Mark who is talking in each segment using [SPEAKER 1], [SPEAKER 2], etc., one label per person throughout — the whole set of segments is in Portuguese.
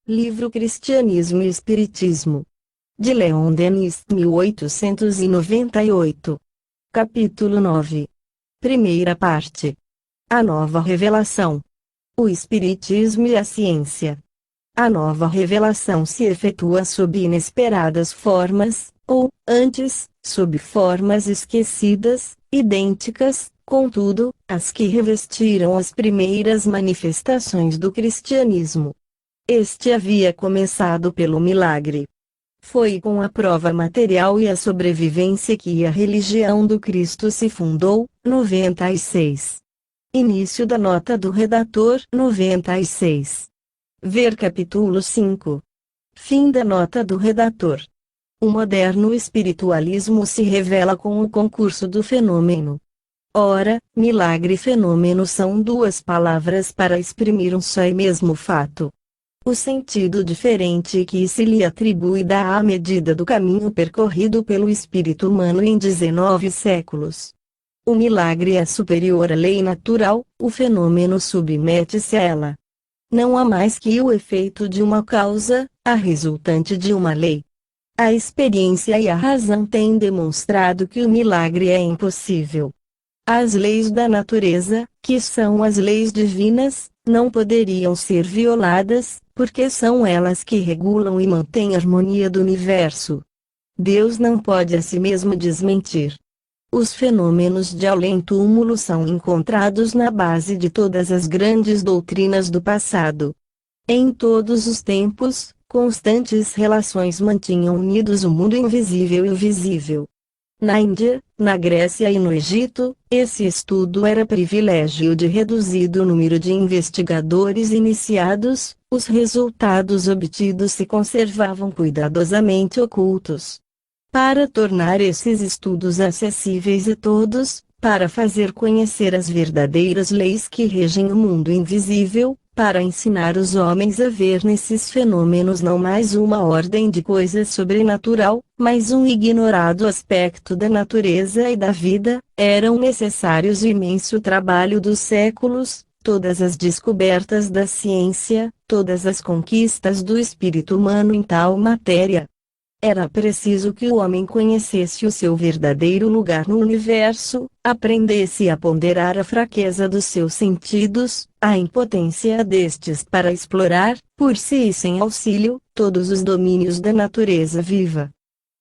[SPEAKER 1] Livro Cristianismo e Espiritismo. De Leon Denis, 1898. Capítulo 9. Primeira parte. A nova revelação. O Espiritismo e a ciência. A nova revelação se efetua sob inesperadas formas, ou, antes, sob formas esquecidas, idênticas, contudo, às que revestiram as primeiras manifestações do cristianismo. Este havia começado pelo milagre. Foi com a prova material e a sobrevivência que a religião do Cristo se fundou. 96. Início da nota do redator. 96. Ver capítulo 5. Fim da nota do redator. O moderno espiritualismo se revela com o concurso do fenômeno. Ora, milagre e fenômeno são duas palavras para exprimir um só e mesmo fato. O sentido diferente que se lhe atribui dá à medida do caminho percorrido pelo espírito humano em 19 séculos. O milagre é superior à lei natural, o fenômeno submete-se a ela. Não há mais que o efeito de uma causa, a resultante de uma lei. A experiência e a razão têm demonstrado que o milagre é impossível. As leis da natureza, que são as leis divinas, não poderiam ser violadas, porque são elas que regulam e mantêm a harmonia do universo. Deus não pode a si mesmo desmentir. Os fenômenos de além-túmulo são encontrados na base de todas as grandes doutrinas do passado. Em todos os tempos, constantes relações mantinham unidos o mundo invisível e o visível. Na Índia, na Grécia e no Egito, esse estudo era privilégio de reduzido número de investigadores iniciados, os resultados obtidos se conservavam cuidadosamente ocultos. Para tornar esses estudos acessíveis a todos, para fazer conhecer as verdadeiras leis que regem o mundo invisível, para ensinar os homens a ver nesses fenômenos não mais uma ordem de coisas sobrenatural, mas um ignorado aspecto da natureza e da vida, eram necessários o imenso trabalho dos séculos, todas as descobertas da ciência, todas as conquistas do espírito humano em tal matéria. Era preciso que o homem conhecesse o seu verdadeiro lugar no universo, aprendesse a ponderar a fraqueza dos seus sentidos, a impotência destes para explorar, por si e sem auxílio, todos os domínios da natureza viva.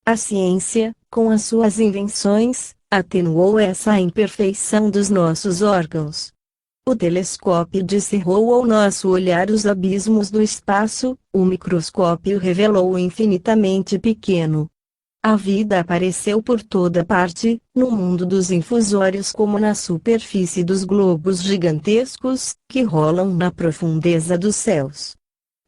[SPEAKER 1] A ciência, com as suas invenções, atenuou essa imperfeição dos nossos órgãos. O telescópio descerrou ao nosso olhar os abismos do espaço, o microscópio revelou o infinitamente pequeno. A vida apareceu por toda parte, no mundo dos infusórios como na superfície dos globos gigantescos, que rolam na profundeza dos céus.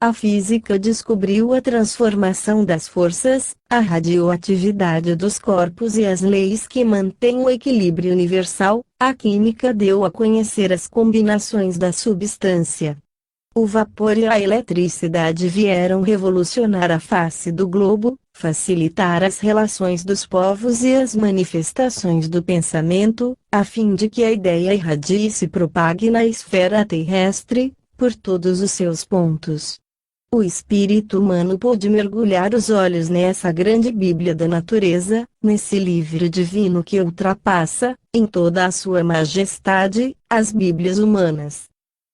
[SPEAKER 1] A física descobriu a transformação das forças, a radioatividade dos corpos e as leis que mantêm o equilíbrio universal. A química deu a conhecer as combinações da substância. O vapor e a eletricidade vieram revolucionar a face do globo, facilitar as relações dos povos e as manifestações do pensamento, a fim de que a ideia irradie e se propague na esfera terrestre, por todos os seus pontos. O espírito humano pôde mergulhar os olhos nessa grande Bíblia da natureza, nesse livro divino que ultrapassa, em toda a sua majestade, as Bíblias humanas.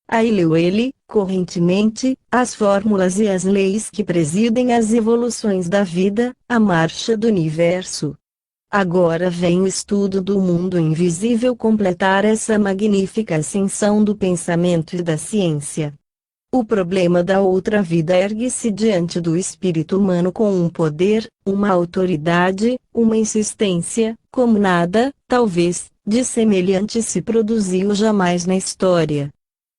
[SPEAKER 1] Aí leu ele, correntemente, as fórmulas e as leis que presidem as evoluções da vida, a marcha do universo. Agora vem o estudo do mundo invisível completar essa magnífica ascensão do pensamento e da ciência. O problema da outra vida ergue-se diante do espírito humano com um poder, uma autoridade, uma insistência, como nada, talvez, de semelhante se produziu jamais na história.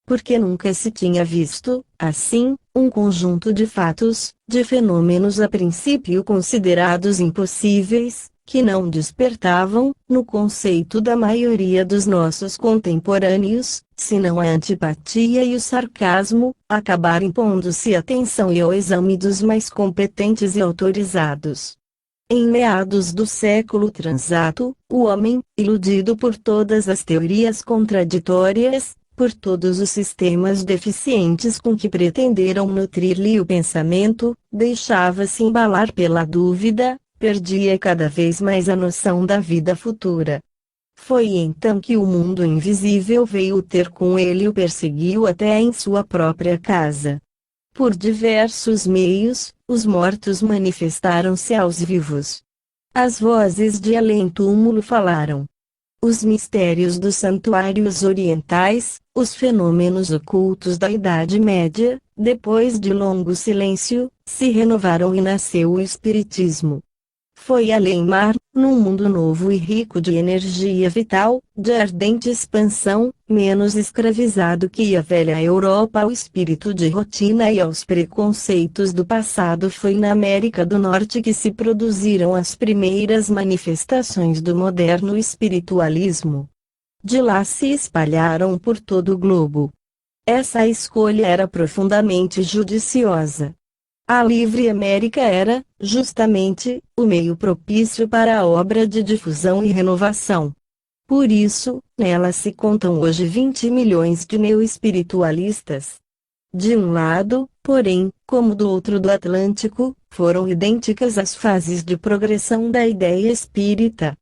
[SPEAKER 1] Porque nunca se tinha visto, assim, um conjunto de fatos, de fenômenos a princípio considerados impossíveis, que não despertavam, no conceito da maioria dos nossos contemporâneos, senão a antipatia e o sarcasmo, acabar impondo-se a atenção e ao exame dos mais competentes e autorizados. Em meados do século transato, o homem, iludido por todas as teorias contraditórias, por todos os sistemas deficientes com que pretenderam nutrir-lhe o pensamento, deixava-se embalar pela dúvida, perdia cada vez mais a noção da vida futura. Foi então que o mundo invisível veio ter com ele e o perseguiu até em sua própria casa. Por diversos meios, os mortos manifestaram-se aos vivos. As vozes de além-túmulo falaram. Os mistérios dos santuários orientais, os fenômenos ocultos da Idade Média, depois de longo silêncio, se renovaram e nasceu o Espiritismo. Foi além-mar, num mundo novo e rico de energia vital, de ardente expansão, menos escravizado que a velha Europa ao espírito de rotina e aos preconceitos do passado. Foi na América do Norte que se produziram as primeiras manifestações do moderno espiritualismo. De lá se espalharam por todo o globo. Essa escolha era profundamente judiciosa. A livre América era, justamente, o meio propício para a obra de difusão e renovação. Por isso, nela se contam hoje 20 milhões de neo-espiritualistas. De um lado, porém, como do outro do Atlântico, foram idênticas as fases de progressão da ideia espírita.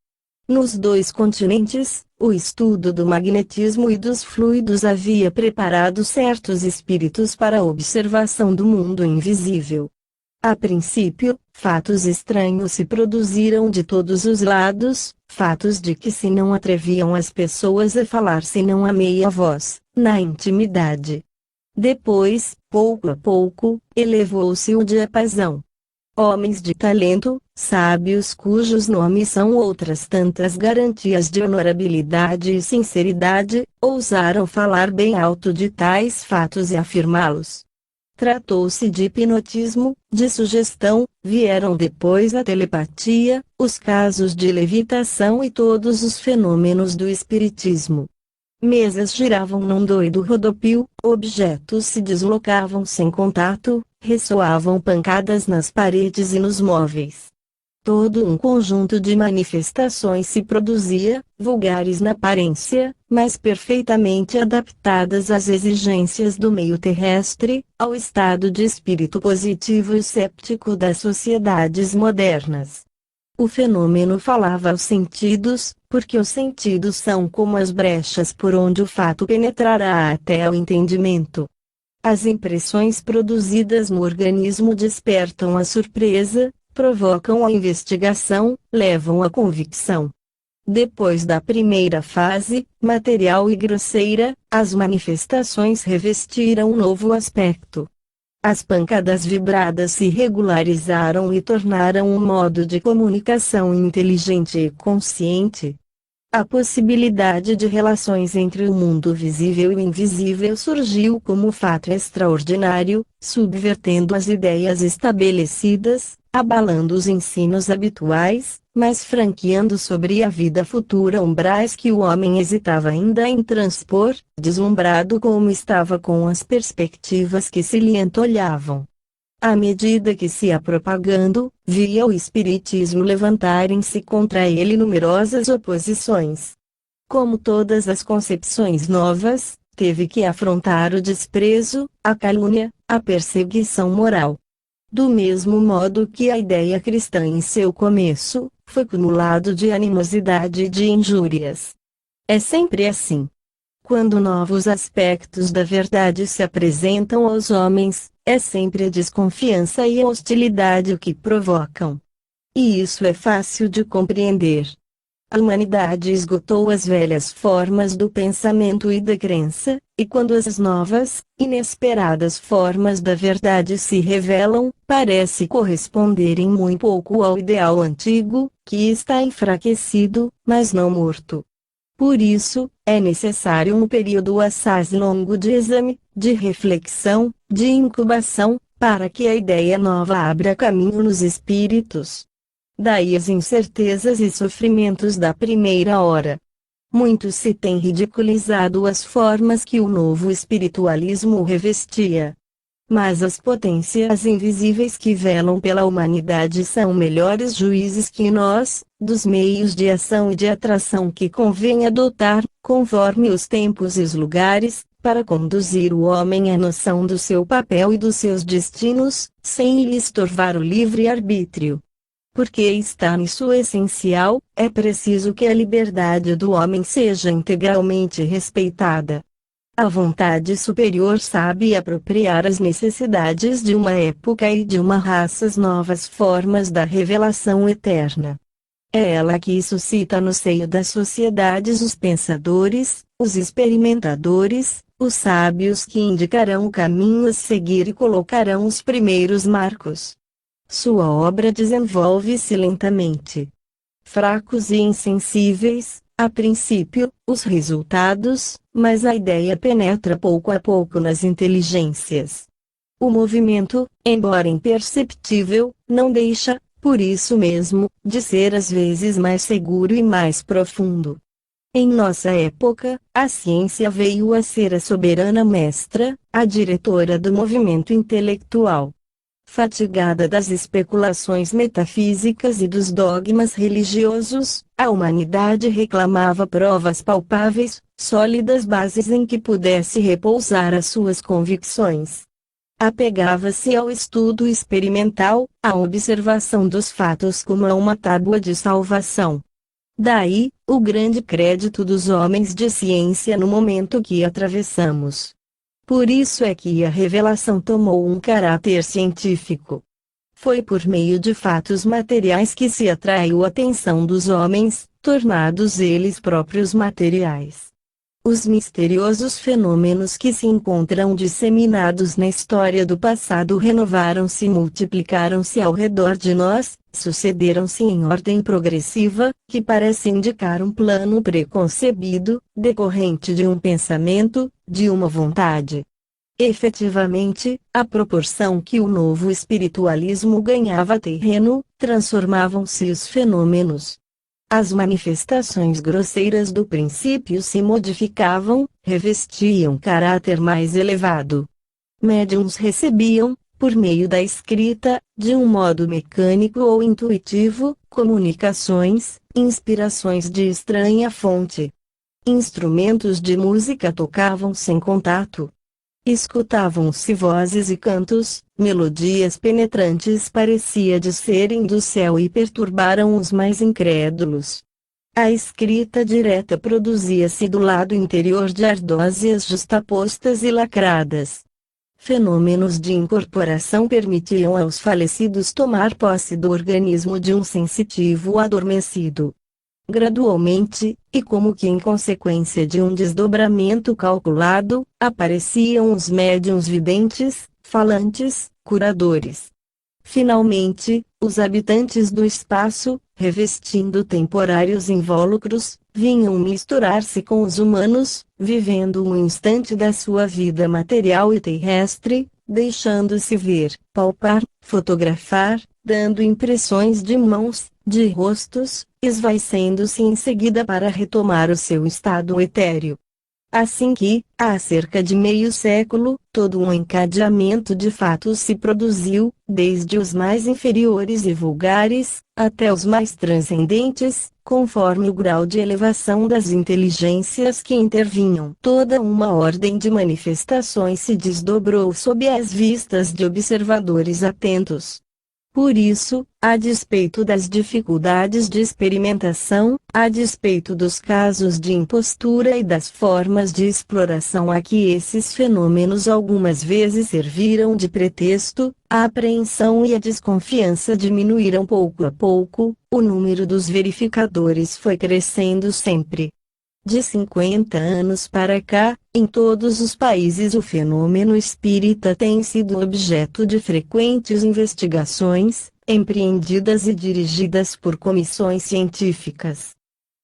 [SPEAKER 1] Nos dois continentes, o estudo do magnetismo e dos fluidos havia preparado certos espíritos para a observação do mundo invisível. A princípio, fatos estranhos se produziram de todos os lados, fatos de que se não atreviam as pessoas a falar senão a meia voz, na intimidade. Depois, pouco a pouco, elevou-se o diapasão. Homens de talento, sábios cujos nomes são outras tantas garantias de honorabilidade e sinceridade, ousaram falar bem alto de tais fatos e afirmá-los. Tratou-se de hipnotismo, de sugestão, vieram depois a telepatia, os casos de levitação e todos os fenômenos do espiritismo. Mesas giravam num doido rodopio, objetos se deslocavam sem contato, ressoavam pancadas nas paredes e nos móveis. Todo um conjunto de manifestações se produzia, vulgares na aparência, mas perfeitamente adaptadas às exigências do meio terrestre, ao estado de espírito positivo e séptico das sociedades modernas. O fenômeno falava aos sentidos, porque os sentidos são como as brechas por onde o fato penetrará até o entendimento. As impressões produzidas no organismo despertam a surpresa, provocam a investigação, levam à convicção. Depois da primeira fase, material e grosseira, as manifestações revestiram um novo aspecto. As pancadas vibradas se regularizaram e tornaram um modo de comunicação inteligente e consciente. A possibilidade de relações entre o mundo visível e o invisível surgiu como fato extraordinário, subvertendo as ideias estabelecidas, abalando os ensinos habituais, mas franqueando sobre a vida futura umbrais que o homem hesitava ainda em transpor, deslumbrado como estava com as perspectivas que se lhe entolhavam. À medida que se ia propagando, via o espiritismo levantarem-se contra ele numerosas oposições. Como todas as concepções novas, teve que afrontar o desprezo, a calúnia, a perseguição moral. Do mesmo modo que a ideia cristã em seu começo, foi cumulado de animosidade e de injúrias. É sempre assim. Quando novos aspectos da verdade se apresentam aos homens, é sempre a desconfiança e a hostilidade o que provocam. E isso é fácil de compreender. A humanidade esgotou as velhas formas do pensamento e da crença, e quando as novas, inesperadas formas da verdade se revelam, parece corresponderem muito pouco ao ideal antigo, que está enfraquecido, mas não morto. Por isso, é necessário um período assaz longo de exame, de reflexão, de incubação, para que a ideia nova abra caminho nos espíritos. Daí as incertezas e sofrimentos da primeira hora. Muito se tem ridiculizado as formas que o novo espiritualismo revestia. Mas as potências invisíveis que velam pela humanidade são melhores juízes que nós, dos meios de ação e de atração que convém adotar, conforme os tempos e os lugares, para conduzir o homem à noção do seu papel e dos seus destinos, sem lhe estorvar o livre-arbítrio. Porque está nisso essencial, é preciso que a liberdade do homem seja integralmente respeitada. A vontade superior sabe apropriar as necessidades de uma época e de uma raça as novas formas da revelação eterna. É ela que suscita no seio das sociedades os pensadores, os experimentadores, os sábios que indicarão o caminho a seguir e colocarão os primeiros marcos. Sua obra desenvolve-se lentamente. Fracos e insensíveis, a princípio, os resultados, mas a ideia penetra pouco a pouco nas inteligências. O movimento, embora imperceptível, não deixa, por isso mesmo, de ser às vezes mais seguro e mais profundo. Em nossa época, a ciência veio a ser a soberana mestra, a diretora do movimento intelectual. Fatigada das especulações metafísicas e dos dogmas religiosos, a humanidade reclamava provas palpáveis, sólidas bases em que pudesse repousar as suas convicções. Apegava-se ao estudo experimental, à observação dos fatos como a uma tábua de salvação. Daí, o grande crédito dos homens de ciência no momento que atravessamos. Por isso é que a revelação tomou um caráter científico. Foi por meio de fatos materiais que se atraiu a atenção dos homens, tornados eles próprios materiais. Os misteriosos fenômenos que se encontram disseminados na história do passado renovaram-se e multiplicaram-se ao redor de nós, sucederam-se em ordem progressiva, que parece indicar um plano preconcebido, decorrente de um pensamento, de uma vontade. Efetivamente, à proporção que o novo espiritualismo ganhava terreno, transformavam-se os fenômenos. As manifestações grosseiras do princípio se modificavam, revestiam caráter mais elevado. Médiuns recebiam, por meio da escrita, de um modo mecânico ou intuitivo, comunicações, inspirações de estranha fonte. Instrumentos de música tocavam sem contato. Escutavam-se vozes e cantos, melodias penetrantes parecia de serem do céu e perturbaram os mais incrédulos. A escrita direta produzia-se do lado interior de ardósias justapostas e lacradas. Fenômenos de incorporação permitiam aos falecidos tomar posse do organismo de um sensitivo adormecido. Gradualmente, e como que em consequência de um desdobramento calculado, apareciam os médiuns videntes, falantes, curadores. Finalmente, os habitantes do espaço, revestindo temporários invólucros, vinham misturar-se com os humanos, vivendo um instante da sua vida material e terrestre, deixando-se ver, palpar, fotografar, dando impressões de mãos, de rostos, esvaecendo-se em seguida para retomar o seu estado etéreo. Assim que, há cerca de meio século, todo um encadeamento de fatos se produziu, desde os mais inferiores e vulgares, até os mais transcendentes, conforme o grau de elevação das inteligências que intervinham. Toda uma ordem de manifestações se desdobrou sob as vistas de observadores atentos. Por isso, a despeito das dificuldades de experimentação, a despeito dos casos de impostura e das formas de exploração a que esses fenômenos algumas vezes serviram de pretexto, a apreensão e a desconfiança diminuíram pouco a pouco, o número dos verificadores foi crescendo sempre. De 50 anos para cá, em todos os países o fenômeno espírita tem sido objeto de frequentes investigações, empreendidas e dirigidas por comissões científicas.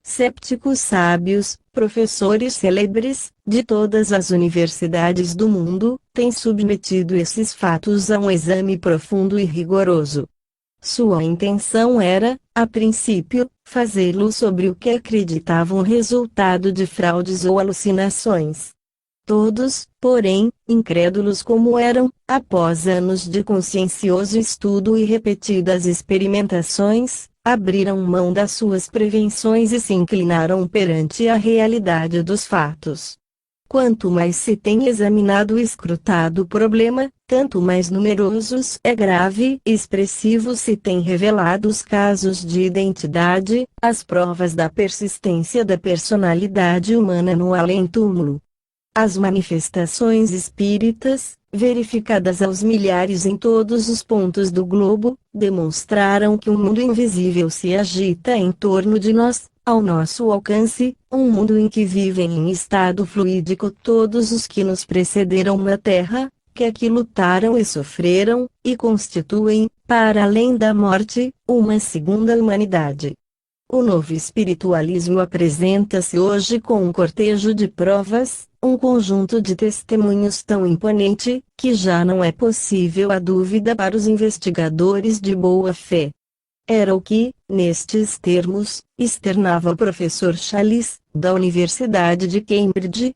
[SPEAKER 1] Cépticos sábios, professores célebres, de todas as universidades do mundo, têm submetido esses fatos a um exame profundo e rigoroso. Sua intenção era, a princípio, fazê-lo sobre o que acreditavam resultado de fraudes ou alucinações. Todos, porém, incrédulos como eram, após anos de consciencioso estudo e repetidas experimentações, abriram mão das suas prevenções e se inclinaram perante a realidade dos fatos. Quanto mais se tem examinado e escrutado o problema, tanto mais numerosos é grave e expressivo se tem revelado os casos de identidade, as provas da persistência da personalidade humana no além-túmulo. As manifestações espíritas, verificadas aos milhares em todos os pontos do globo, demonstraram que um mundo invisível se agita em torno de nós, ao nosso alcance, um mundo em que vivem em estado fluídico todos os que nos precederam na Terra, que aqui lutaram e sofreram, e constituem, para além da morte, uma segunda humanidade. O novo espiritualismo apresenta-se hoje com um cortejo de provas, um conjunto de testemunhos tão imponente, que já não é possível a dúvida para os investigadores de boa fé. Era o que, nestes termos, externava o professor Challis, da Universidade de Cambridge.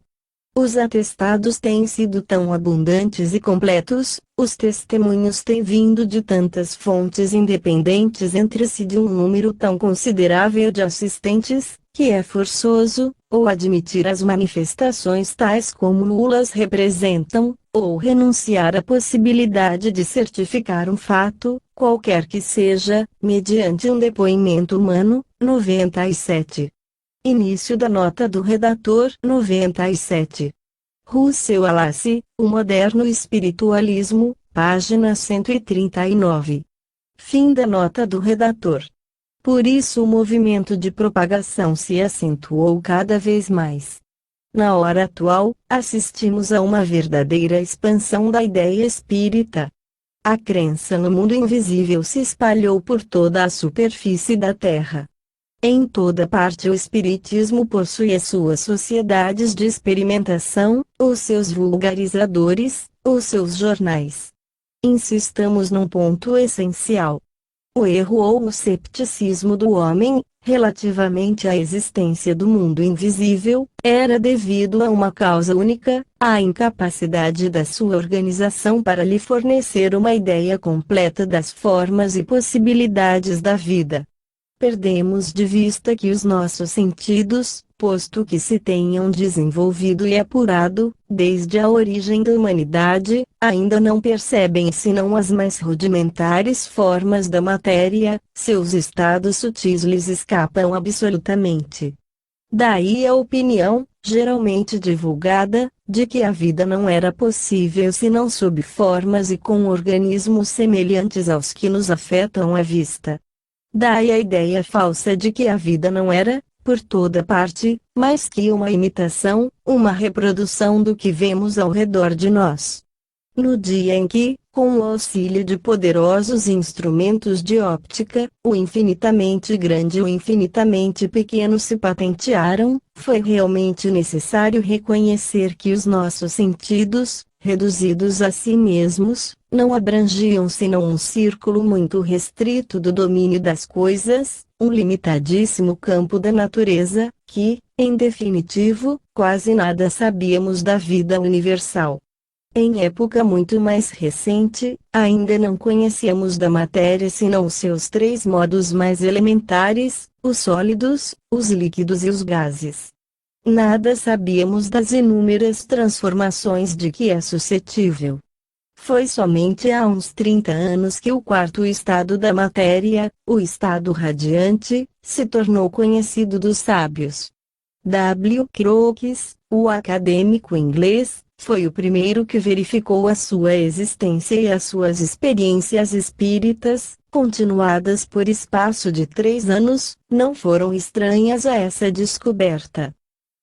[SPEAKER 1] Os atestados têm sido tão abundantes e completos, os testemunhos têm vindo de tantas fontes independentes entre si de um número tão considerável de assistentes, que é forçoso, ou admitir as manifestações tais como nulas representam, ou renunciar à possibilidade de certificar um fato, qualquer que seja, mediante um depoimento humano. 97. Início da nota do redator. 97. Russell Wallace, O Moderno Espiritualismo, página 139. Fim da nota do redator. Por isso o movimento de propagação se acentuou cada vez mais. Na hora atual, assistimos a uma verdadeira expansão da ideia espírita. A crença no mundo invisível se espalhou por toda a superfície da Terra. Em toda parte o Espiritismo possui as suas sociedades de experimentação, os seus vulgarizadores, os seus jornais. Insistamos num ponto essencial. O erro ou o cepticismo do homem, relativamente à existência do mundo invisível, era devido a uma causa única, a incapacidade da sua organização para lhe fornecer uma ideia completa das formas e possibilidades da vida. Perdemos de vista que os nossos sentidos, posto que se tenham desenvolvido e apurado, desde a origem da humanidade, ainda não percebem senão as mais rudimentares formas da matéria, seus estados sutis lhes escapam absolutamente. Daí a opinião, geralmente divulgada, de que a vida não era possível senão sob formas e com organismos semelhantes aos que nos afetam à vista. Daí a ideia falsa de que a vida não era, por toda parte, mais que uma imitação, uma reprodução do que vemos ao redor de nós. No dia em que, com o auxílio de poderosos instrumentos de óptica, o infinitamente grande e o infinitamente pequeno se patentearam, foi realmente necessário reconhecer que os nossos sentidos, reduzidos a si mesmos, não abrangiam senão um círculo muito restrito do domínio das coisas, um limitadíssimo campo da natureza, que, em definitivo, quase nada sabíamos da vida universal. Em época muito mais recente, ainda não conhecíamos da matéria senão os seus três modos mais elementares, os sólidos, os líquidos e os gases. Nada sabíamos das inúmeras transformações de que é suscetível. Foi somente há uns 30 anos que o quarto estado da matéria, o estado radiante, se tornou conhecido dos sábios. W. Crookes, o acadêmico inglês, foi o primeiro que verificou a sua existência e as suas experiências espíritas, continuadas por espaço de 3 anos, não foram estranhas a essa descoberta.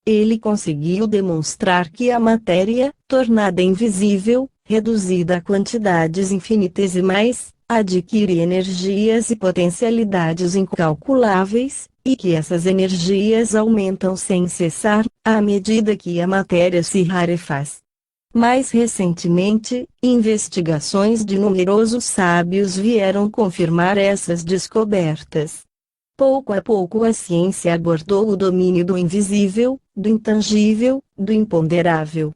[SPEAKER 1] Ele conseguiu demonstrar que a matéria, tornada invisível, reduzida a quantidades infinitesimais, adquire energias e potencialidades incalculáveis, e que essas energias aumentam sem cessar, à medida que a matéria se rarefaz. Mais recentemente, investigações de numerosos sábios vieram confirmar essas descobertas. Pouco a pouco a ciência abordou o domínio do invisível, do intangível, do imponderável.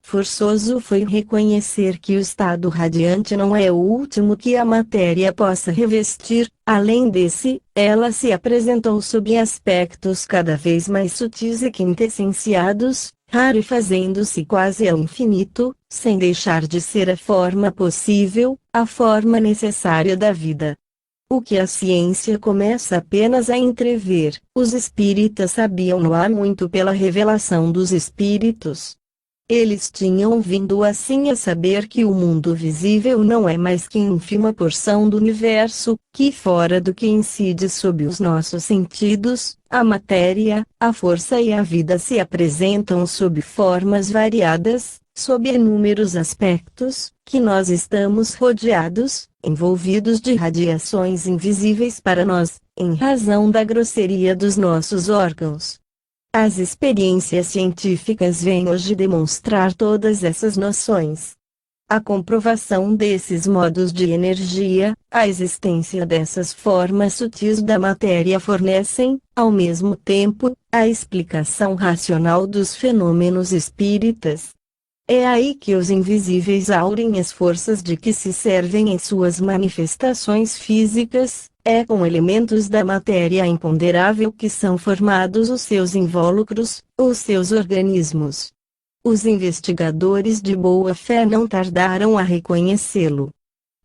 [SPEAKER 1] Forçoso foi reconhecer que o estado radiante não é o último que a matéria possa revestir, além desse, ela se apresentou sob aspectos cada vez mais sutis e quintessenciados, rarefazendo-se quase ao infinito, sem deixar de ser a forma possível, a forma necessária da vida. O que a ciência começa apenas a entrever, os espíritas sabiam-no há muito pela revelação dos espíritos. Eles tinham vindo assim a saber que o mundo visível não é mais que ínfima porção do universo, que fora do que incide sob os nossos sentidos, a matéria, a força e a vida se apresentam sob formas variadas, sob inúmeros aspectos, que nós estamos rodeados, envolvidos de radiações invisíveis para nós, em razão da grosseria dos nossos órgãos. As experiências científicas vêm hoje demonstrar todas essas noções. A comprovação desses modos de energia, a existência dessas formas sutis da matéria fornecem, ao mesmo tempo, a explicação racional dos fenômenos espíritas. É aí que os invisíveis aurem as forças de que se servem em suas manifestações físicas, é com elementos da matéria imponderável que são formados os seus invólucros, os seus organismos. Os investigadores de boa fé não tardaram a reconhecê-lo.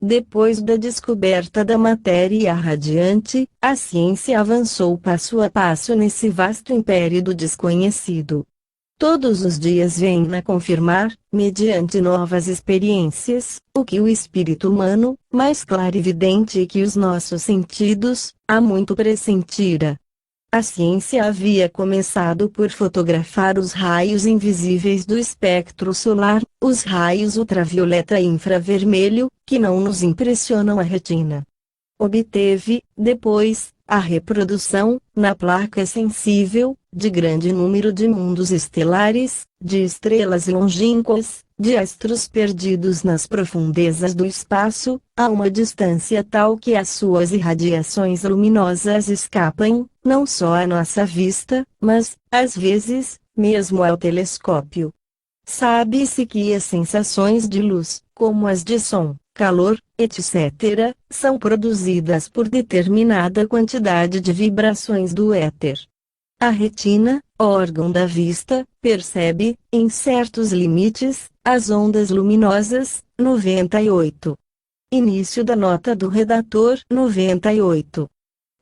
[SPEAKER 1] Depois da descoberta da matéria radiante, a ciência avançou passo a passo nesse vasto império do desconhecido. Todos os dias vêm-na confirmar, mediante novas experiências, o que o espírito humano, mais clarividente que os nossos sentidos, há muito pressentira. A ciência havia começado por fotografar os raios invisíveis do espectro solar, os raios ultravioleta e infravermelho, que não nos impressionam a retina. Obteve, depois, a reprodução, na placa sensível, de grande número de mundos estelares, de estrelas longínquas, de astros perdidos nas profundezas do espaço, a uma distância tal que as suas irradiações luminosas escapam, não só à nossa vista, mas, às vezes, mesmo ao telescópio. Sabe-se que as sensações de luz, como as de som, calor, etc., são produzidas por determinada quantidade de vibrações do éter. A retina, órgão da vista, percebe, em certos limites, as ondas luminosas. 98. Início da nota do redator. 98.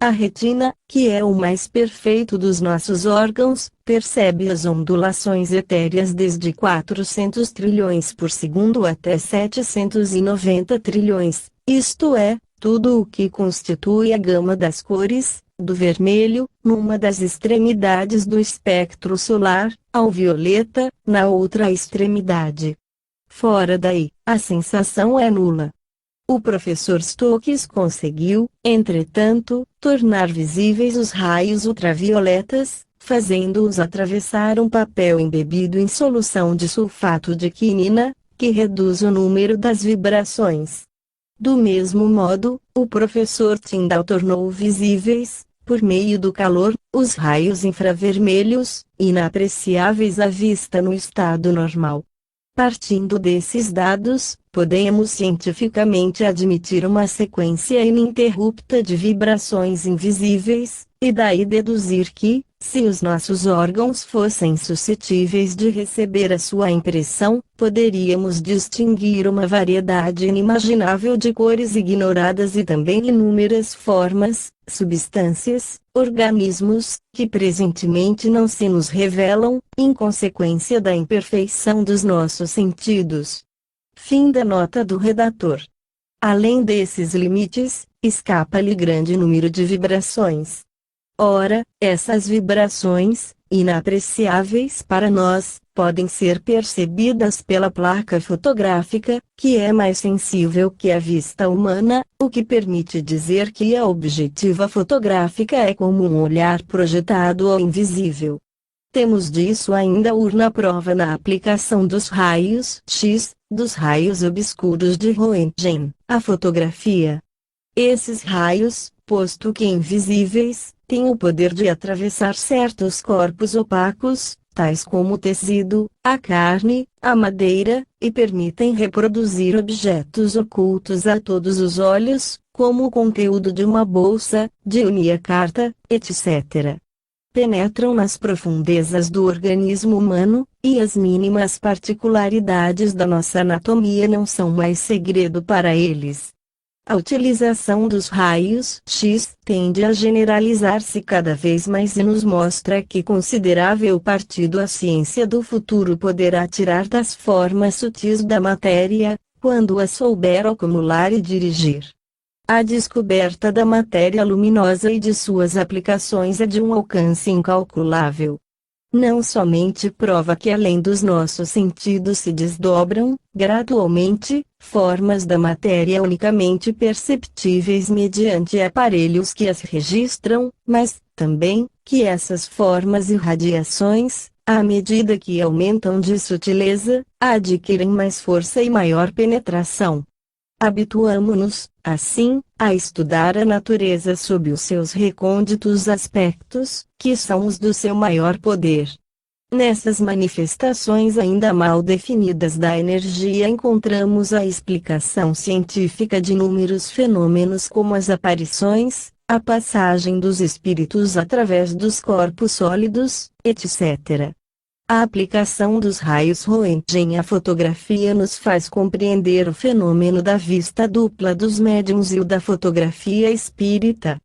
[SPEAKER 1] A retina, que é o mais perfeito dos nossos órgãos, percebe as ondulações etéreas desde 400 trilhões por segundo até 790 trilhões, isto é, tudo o que constitui a gama das cores, do vermelho, numa das extremidades do espectro solar, ao violeta, na outra extremidade. Fora daí, a sensação é nula. O professor Stokes conseguiu, entretanto, tornar visíveis os raios ultravioletas, fazendo-os atravessar um papel embebido em solução de sulfato de quinina, que reduz o número das vibrações. Do mesmo modo, o professor Tyndall tornou visíveis, por meio do calor, os raios infravermelhos, inapreciáveis à vista no estado normal. Partindo desses dados, podemos cientificamente admitir uma sequência ininterrupta de vibrações invisíveis, e daí deduzir que, se os nossos órgãos fossem suscetíveis de receber a sua impressão, poderíamos distinguir uma variedade inimaginável de cores ignoradas e também inúmeras formas, substâncias, organismos, que presentemente não se nos revelam, em consequência da imperfeição dos nossos sentidos. Fim da nota do redator. Além desses limites, escapa-lhe grande número de vibrações. Ora, essas vibrações, inapreciáveis para nós, podem ser percebidas pela placa fotográfica, que é mais sensível que a vista humana, o que permite dizer que a objetiva fotográfica é como um olhar projetado ao invisível. Temos disso ainda urna prova na aplicação dos raios X, dos raios obscuros de Röntgen, à fotografia. Esses raios, posto que invisíveis, têm o poder de atravessar certos corpos opacos, tais como o tecido, a carne, a madeira, e permitem reproduzir objetos ocultos a todos os olhos, como o conteúdo de uma bolsa, de uma carta, etc. penetram nas profundezas do organismo humano, e as mínimas particularidades da nossa anatomia não são mais segredo para eles. A utilização dos raios X tende a generalizar-se cada vez mais e nos mostra que considerável partido a ciência do futuro poderá tirar das formas sutis da matéria, quando a souber acumular e dirigir. A descoberta da matéria luminosa e de suas aplicações é de um alcance incalculável. Não somente prova que além dos nossos sentidos se desdobram, gradualmente, formas da matéria unicamente perceptíveis mediante aparelhos que as registram, mas, também, que essas formas e radiações, à medida que aumentam de sutileza, adquirem mais força e maior penetração. Habituamo-nos, assim, a estudar a natureza sob os seus recônditos aspectos, que são os do seu maior poder. Nessas manifestações ainda mal definidas da energia encontramos a explicação científica de inúmeros fenômenos como as aparições, a passagem dos espíritos através dos corpos sólidos, etc. A aplicação dos raios Röntgen à fotografia nos faz compreender o fenômeno da vista dupla dos médiuns e o da fotografia espírita.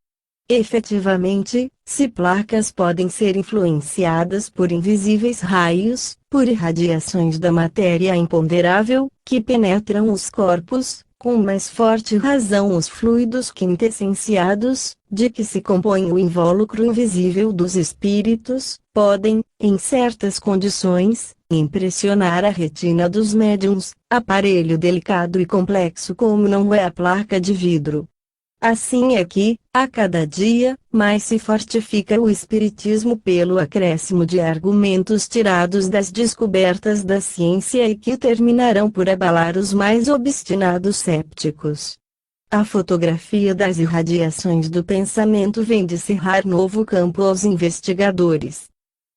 [SPEAKER 1] Efetivamente, se placas podem ser influenciadas por invisíveis raios, por irradiações da matéria imponderável, que penetram os corpos, com mais forte razão os fluidos quintessenciados, de que se compõe o invólucro invisível dos espíritos, podem, em certas condições, impressionar a retina dos médiuns, aparelho delicado e complexo como não é a placa de vidro. Assim é que, a cada dia, mais se fortifica o espiritismo pelo acréscimo de argumentos tirados das descobertas da ciência e que terminarão por abalar os mais obstinados cépticos. A fotografia das irradiações do pensamento vem de cerrar novo campo aos investigadores.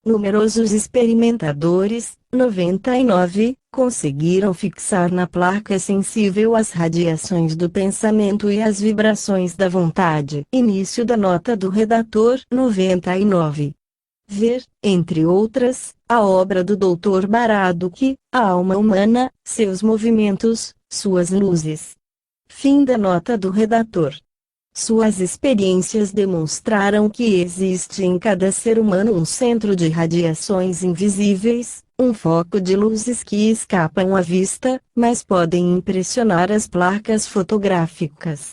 [SPEAKER 1] Numerosos experimentadores, 99, conseguiram fixar na placa sensível as radiações do pensamento e as vibrações da vontade. Início da nota do redator 99. Ver, entre outras, a obra do Dr. Baraduc, A Alma Humana, Seus Movimentos, Suas Luzes. Fim da nota do redator. Suas experiências demonstraram que existe em cada ser humano um centro de radiações invisíveis, um foco de luzes que escapam à vista, mas podem impressionar as placas fotográficas.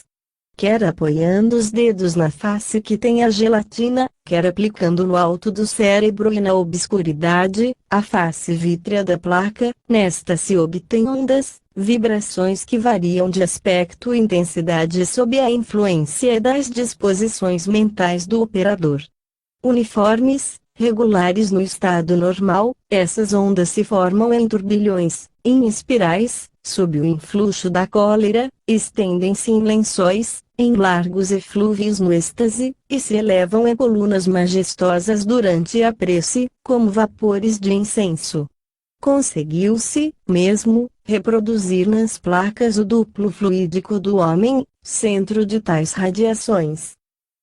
[SPEAKER 1] Quer apoiando os dedos na face que tem a gelatina, quer aplicando no alto do cérebro e na obscuridade, a face vítrea da placa, nesta se obtêm ondas, vibrações que variam de aspecto e intensidade sob a influência das disposições mentais do operador. Uniformes, regulares no estado normal, essas ondas se formam em turbilhões, em espirais, sob o influxo da cólera, estendem-se em lençóis, em largos eflúvios no êxtase, e se elevam em colunas majestosas durante a prece, como vapores de incenso. Conseguiu-se, mesmo, reproduzir nas placas o duplo fluídico do homem, centro de tais radiações.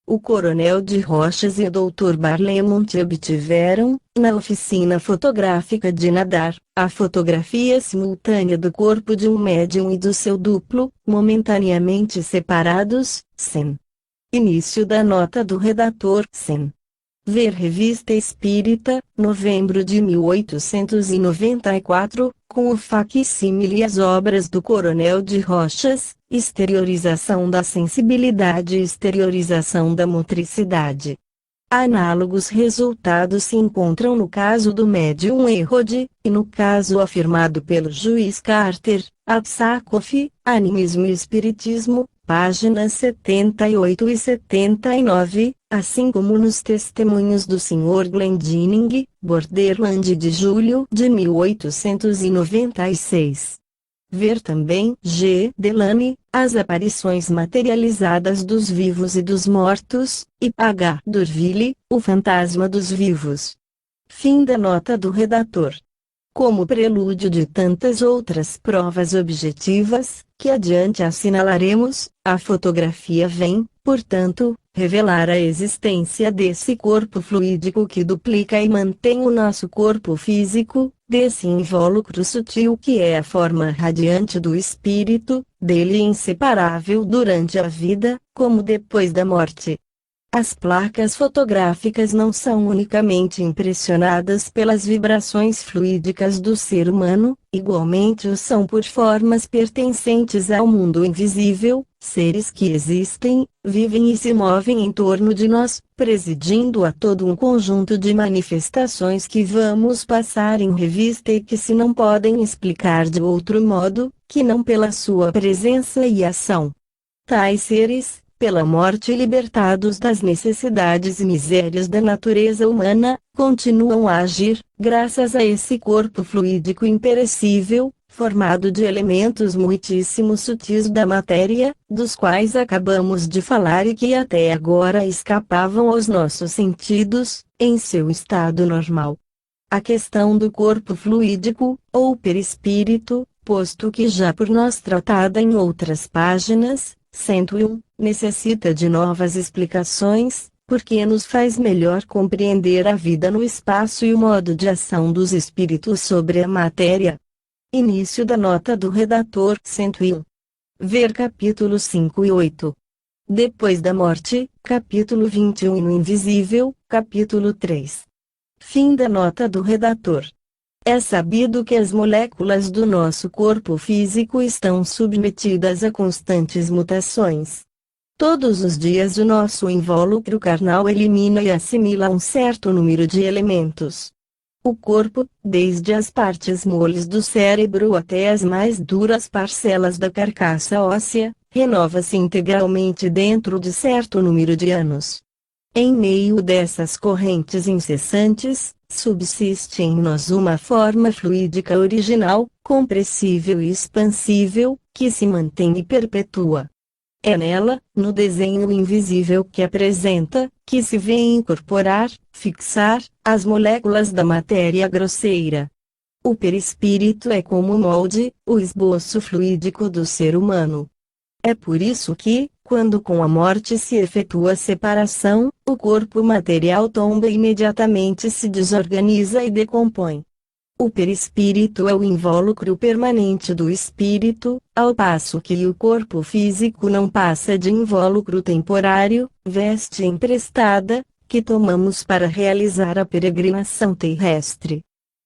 [SPEAKER 1] O Coronel de Rochas e o Dr. Barlemont obtiveram, na oficina fotográfica de Nadar, a fotografia simultânea do corpo de um médium e do seu duplo, momentaneamente separados, sem. Início da nota do redator sem. Ver Revista Espírita, novembro de 1894, com o facsímile e as obras do Coronel de Rochas, exteriorização da sensibilidade e exteriorização da motricidade. Análogos resultados se encontram no caso do médium Errode, e no caso afirmado pelo juiz Carter, Absakoff, Animismo e Espiritismo, páginas 78 e 79, assim como nos testemunhos do Sr. Glendinning, Borderland de julho de 1896. Ver também G. Delany, As Aparições Materializadas dos Vivos e dos Mortos, e H. D'Urville, O Fantasma dos Vivos. Fim da nota do redator. Como prelúdio de tantas outras provas objetivas, que adiante assinalaremos, a fotografia vem, Portanto, revelar a existência desse corpo fluídico que duplica e mantém o nosso corpo físico, desse invólucro sutil que é a forma radiante do espírito, dele inseparável durante a vida, como depois da morte. As placas fotográficas não são unicamente impressionadas pelas vibrações fluídicas do ser humano, igualmente o são por formas pertencentes ao mundo invisível, seres que existem, vivem e se movem em torno de nós, presidindo a todo um conjunto de manifestações que vamos passar em revista e que se não podem explicar de outro modo, que não pela sua presença e ação. Tais seres, pela morte libertados das necessidades e misérias da natureza humana, continuam a agir, graças a esse corpo fluídico imperecível, formado de elementos muitíssimo sutis da matéria, dos quais acabamos de falar e que até agora escapavam aos nossos sentidos, em seu estado normal. A questão do corpo fluídico, ou perispírito, posto que já por nós tratada em outras páginas, 101, necessita de novas explicações, porque nos faz melhor compreender a vida no espaço e o modo de ação dos espíritos sobre a matéria. Início da nota do redator 101. Ver capítulos 5 e 8. Depois da morte, capítulo 21 e no invisível, capítulo 3. Fim da nota do redator. É sabido que as moléculas do nosso corpo físico estão submetidas a constantes mutações. Todos os dias o nosso invólucro carnal elimina e assimila um certo número de elementos. O corpo, desde as partes moles do cérebro até as mais duras parcelas da carcaça óssea, renova-se integralmente dentro de certo número de anos. Em meio dessas correntes incessantes, subsiste em nós uma forma fluídica original, compressível e expansível, que se mantém e perpetua. É nela, no desenho invisível que apresenta, que se vê incorporar, fixar, as moléculas da matéria grosseira. O perispírito é como o molde, o esboço fluídico do ser humano. É por isso que, quando com a morte se efetua a separação, o corpo material tomba e imediatamente se desorganiza e decompõe. O perispírito é o invólucro permanente do espírito, ao passo que o corpo físico não passa de invólucro temporário, veste emprestada, que tomamos para realizar a peregrinação terrestre.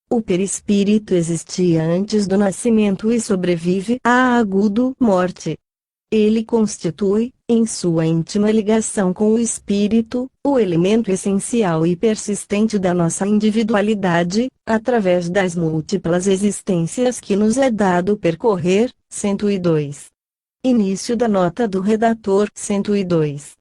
[SPEAKER 1] O perispírito existia antes do nascimento e sobrevive à agudo morte. Ele constitui, em sua íntima ligação com o espírito, o elemento essencial e persistente da nossa individualidade, através das múltiplas existências que nos é dado percorrer. 102. Início da nota do redator 102.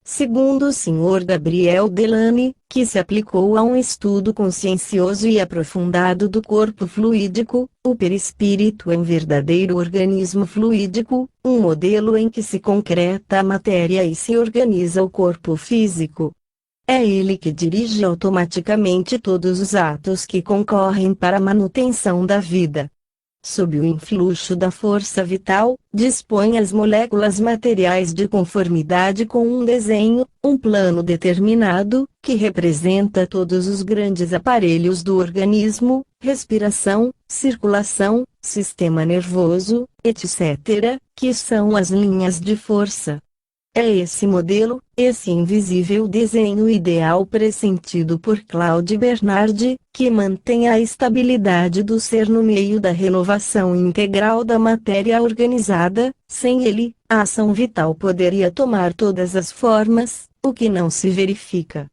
[SPEAKER 1] Segundo o Sr. Gabriel Delany, que se aplicou a um estudo consciencioso e aprofundado do corpo fluídico, o perispírito é um verdadeiro organismo fluídico, um modelo em que se concreta a matéria e se organiza o corpo físico. É ele que dirige automaticamente todos os atos que concorrem para a manutenção da vida. Sob o influxo da força vital, dispõe as moléculas materiais de conformidade com um desenho, um plano determinado, que representa todos os grandes aparelhos do organismo, respiração, circulação, sistema nervoso, etc., que são as linhas de força. É esse modelo, esse invisível desenho ideal pressentido por Claude Bernard, que mantém a estabilidade do ser no meio da renovação integral da matéria organizada. Sem ele, a ação vital poderia tomar todas as formas, o que não se verifica.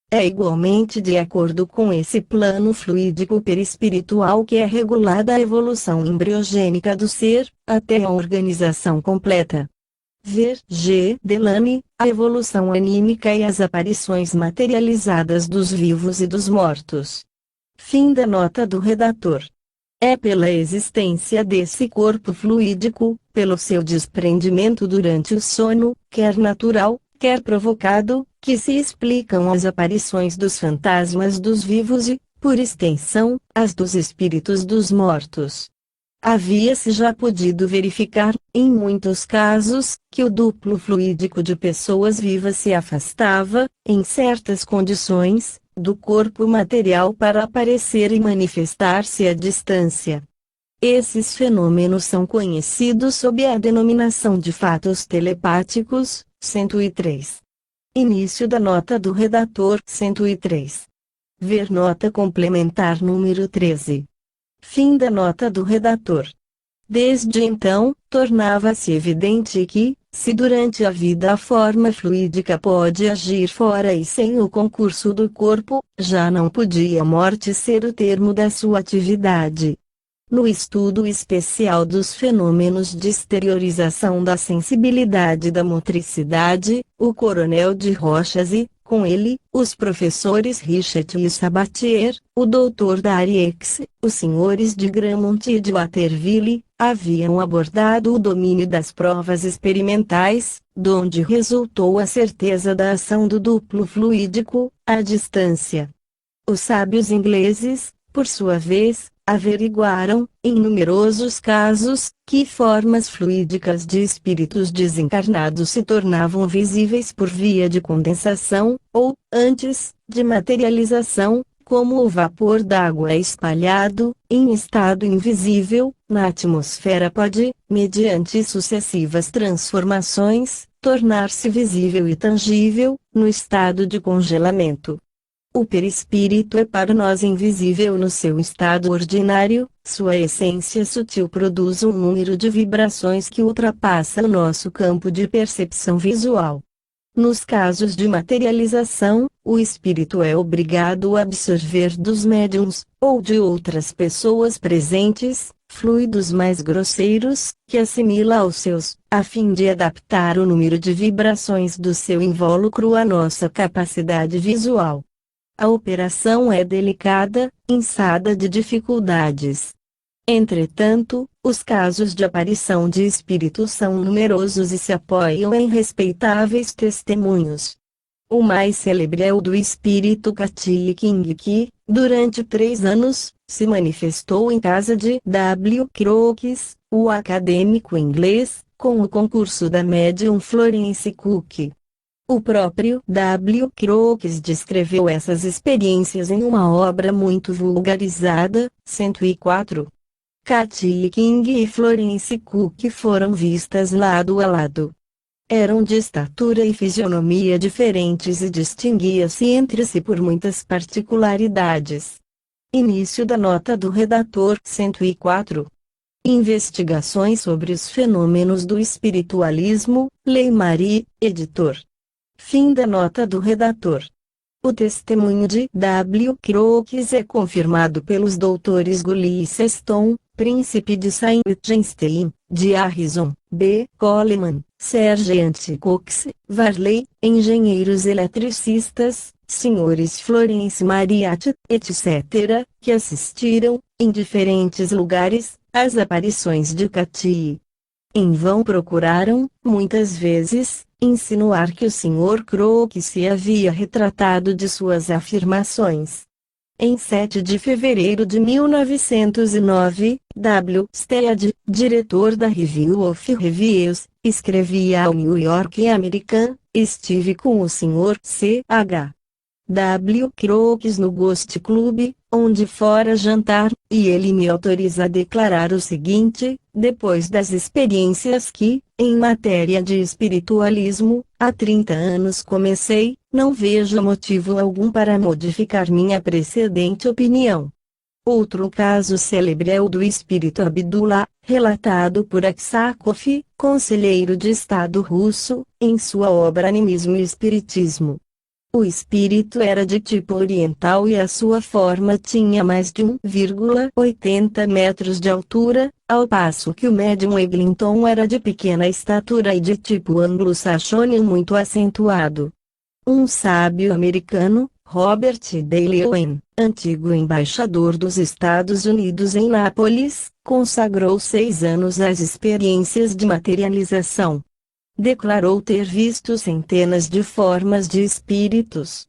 [SPEAKER 1] É igualmente de acordo com esse plano fluídico perispiritual que é regulada a evolução embriogênica do ser, até a organização completa. Ver G. Delany, a evolução anímica e as aparições materializadas dos vivos e dos mortos. Fim da nota do redator. É pela existência desse corpo fluídico, pelo seu desprendimento durante o sono, quer natural, quer provocado, que se explicam as aparições dos fantasmas dos vivos e, por extensão, as dos espíritos dos mortos. Havia-se já podido verificar, em muitos casos, que o duplo fluídico de pessoas vivas se afastava, em certas condições, do corpo material para aparecer e manifestar-se à distância. Esses fenômenos são conhecidos sob a denominação de fatos telepáticos. 103. Início da nota do redator. 103. Ver nota complementar número 13. Fim da nota do redator. Desde então, tornava-se evidente que, se durante a vida a forma fluídica pode agir fora e sem o concurso do corpo, já não podia a morte ser o termo da sua atividade. No estudo especial dos fenômenos de exteriorização da sensibilidade e da motricidade, o coronel de Rochas e, com ele, os professores Richet e Sabatier, o Dr. Dariex, os senhores de Gramont e de Waterville, haviam abordado o domínio das provas experimentais, donde resultou a certeza da ação do duplo fluídico, à distância. Os sábios ingleses, por sua vez, averiguaram, em numerosos casos, que formas fluídicas de espíritos desencarnados se tornavam visíveis por via de condensação, ou, antes, de materialização, como o vapor d'água espalhado, em estado invisível, na atmosfera pode, mediante sucessivas transformações, tornar-se visível e tangível, no estado de congelamento. O perispírito é para nós invisível no seu estado ordinário, sua essência sutil produz um número de vibrações que ultrapassa o nosso campo de percepção visual. Nos casos de materialização, o espírito é obrigado a absorver dos médiuns, ou de outras pessoas presentes, fluidos mais grosseiros, que assimila aos seus, a fim de adaptar o número de vibrações do seu invólucro à nossa capacidade visual. A operação é delicada, inçada de dificuldades. Entretanto, os casos de aparição de espíritos são numerosos e se apoiam em respeitáveis testemunhos. O mais célebre é o do espírito Cathy King que, durante 3 anos, se manifestou em casa de W. Crookes, o acadêmico inglês, com o concurso da médium Florence Cook. O próprio W. Crookes descreveu essas experiências em uma obra muito vulgarizada, 104. Cathy King e Florence Cook foram vistas lado a lado. Eram de estatura e fisionomia diferentes e distinguia-se entre si por muitas particularidades. Início da nota do redator. 104. Investigações sobre os fenômenos do espiritualismo, Lei Marie, editor. Fim da nota do redator. O testemunho de W. Crookes é confirmado pelos doutores Gully e Seston, príncipe de Saint-Genstein, de Harrison, B. Coleman, Sergeant Cox, Varley, engenheiros eletricistas, senhores Florence Mariat, etc., que assistiram, em diferentes lugares, às aparições de Cathy. Em vão procuraram, muitas vezes, insinuar que o Sr. Crookes se havia retratado de suas afirmações. Em 7 de fevereiro de 1909, W. Stead, diretor da Review of Reviews, escrevia ao New York American: estive com o Sr. C.H. W. Crookes no Ghost Club, onde fora jantar, e ele me autoriza a declarar o seguinte: depois das experiências que, em matéria de espiritualismo, há 30 anos comecei, não vejo motivo algum para modificar minha precedente opinião. Outro caso célebre é o do espírito Abdullah, relatado por Aksakov, conselheiro de Estado russo, em sua obra Animismo e Espiritismo. O espírito era de tipo oriental e a sua forma tinha mais de 1,80 metros de altura, ao passo que o médium Eglinton era de pequena estatura e de tipo anglo-saxônico muito acentuado. Um sábio americano, Robert Dale Owen, antigo embaixador dos Estados Unidos em Nápoles, consagrou 6 anos às experiências de materialização. Declarou ter visto centenas de formas de espíritos.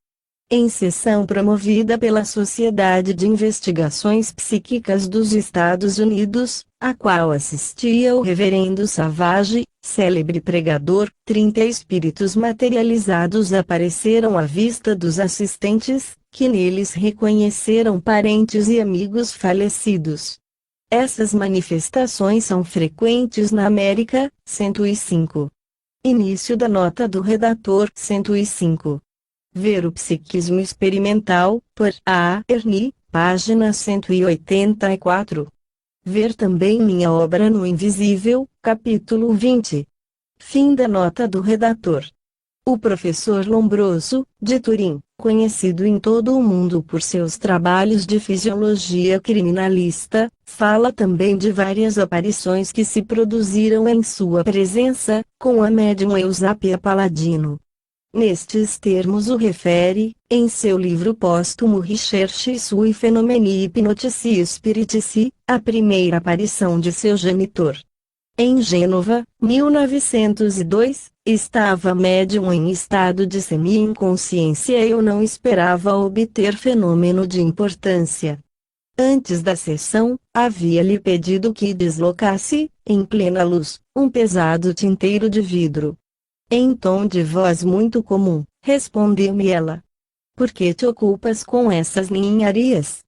[SPEAKER 1] Em sessão promovida pela Sociedade de Investigações Psíquicas dos Estados Unidos, a qual assistia o Reverendo Savage, célebre pregador, 30 espíritos materializados apareceram à vista dos assistentes, que neles reconheceram parentes e amigos falecidos. Essas manifestações são frequentes na América. 105. Início da nota do redator. 105. Ver o Psiquismo Experimental, por A. Ernie, página 184. Ver também minha obra no Invisível, capítulo 20. Fim da nota do redator. O professor Lombroso, de Turim, conhecido em todo o mundo por seus trabalhos de fisiologia criminalista, fala também de várias aparições que se produziram em sua presença, com a médium Eusápia Paladino. Nestes termos o refere, em seu livro póstumo Recherche sui Phenomeni Hypnotici Spiritici, a primeira aparição de seu genitor. Em Gênova, 1902, estava médium em estado de semi-inconsciência e eu não esperava obter fenômeno de importância. Antes da sessão, havia-lhe pedido que deslocasse, em plena luz, um pesado tinteiro de vidro. Em tom de voz muito comum, respondeu-me ela. Por que te ocupas com essas ninharias?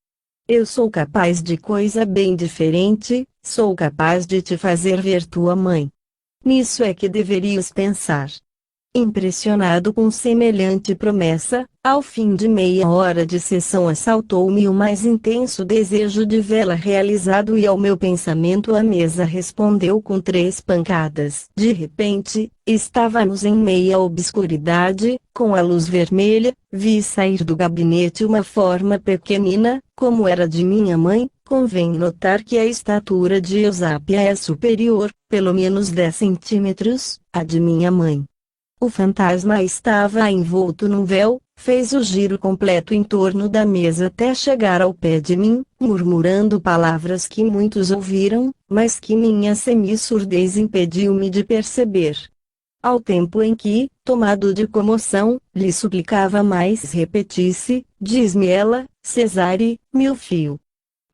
[SPEAKER 1] Eu sou capaz de coisa bem diferente, sou capaz de te fazer ver tua mãe. Nisso é que deverias pensar. Impressionado com semelhante promessa, ao fim de meia hora de sessão assaltou-me o mais intenso desejo de vê-la realizado e ao meu pensamento a mesa respondeu com 3 pancadas. De repente, estávamos em meia obscuridade, com a luz vermelha, vi sair do gabinete uma forma pequenina, como era de minha mãe. Convém notar que a estatura de Eusápia é superior, pelo menos 10 centímetros, à de minha mãe. O fantasma estava envolto num véu, fez o giro completo em torno da mesa até chegar ao pé de mim, murmurando palavras que muitos ouviram, mas que minha semissurdez impediu-me de perceber. Ao tempo em que, tomado de comoção, lhe suplicava mais repetisse, diz-me ela, Cesare, meu filho.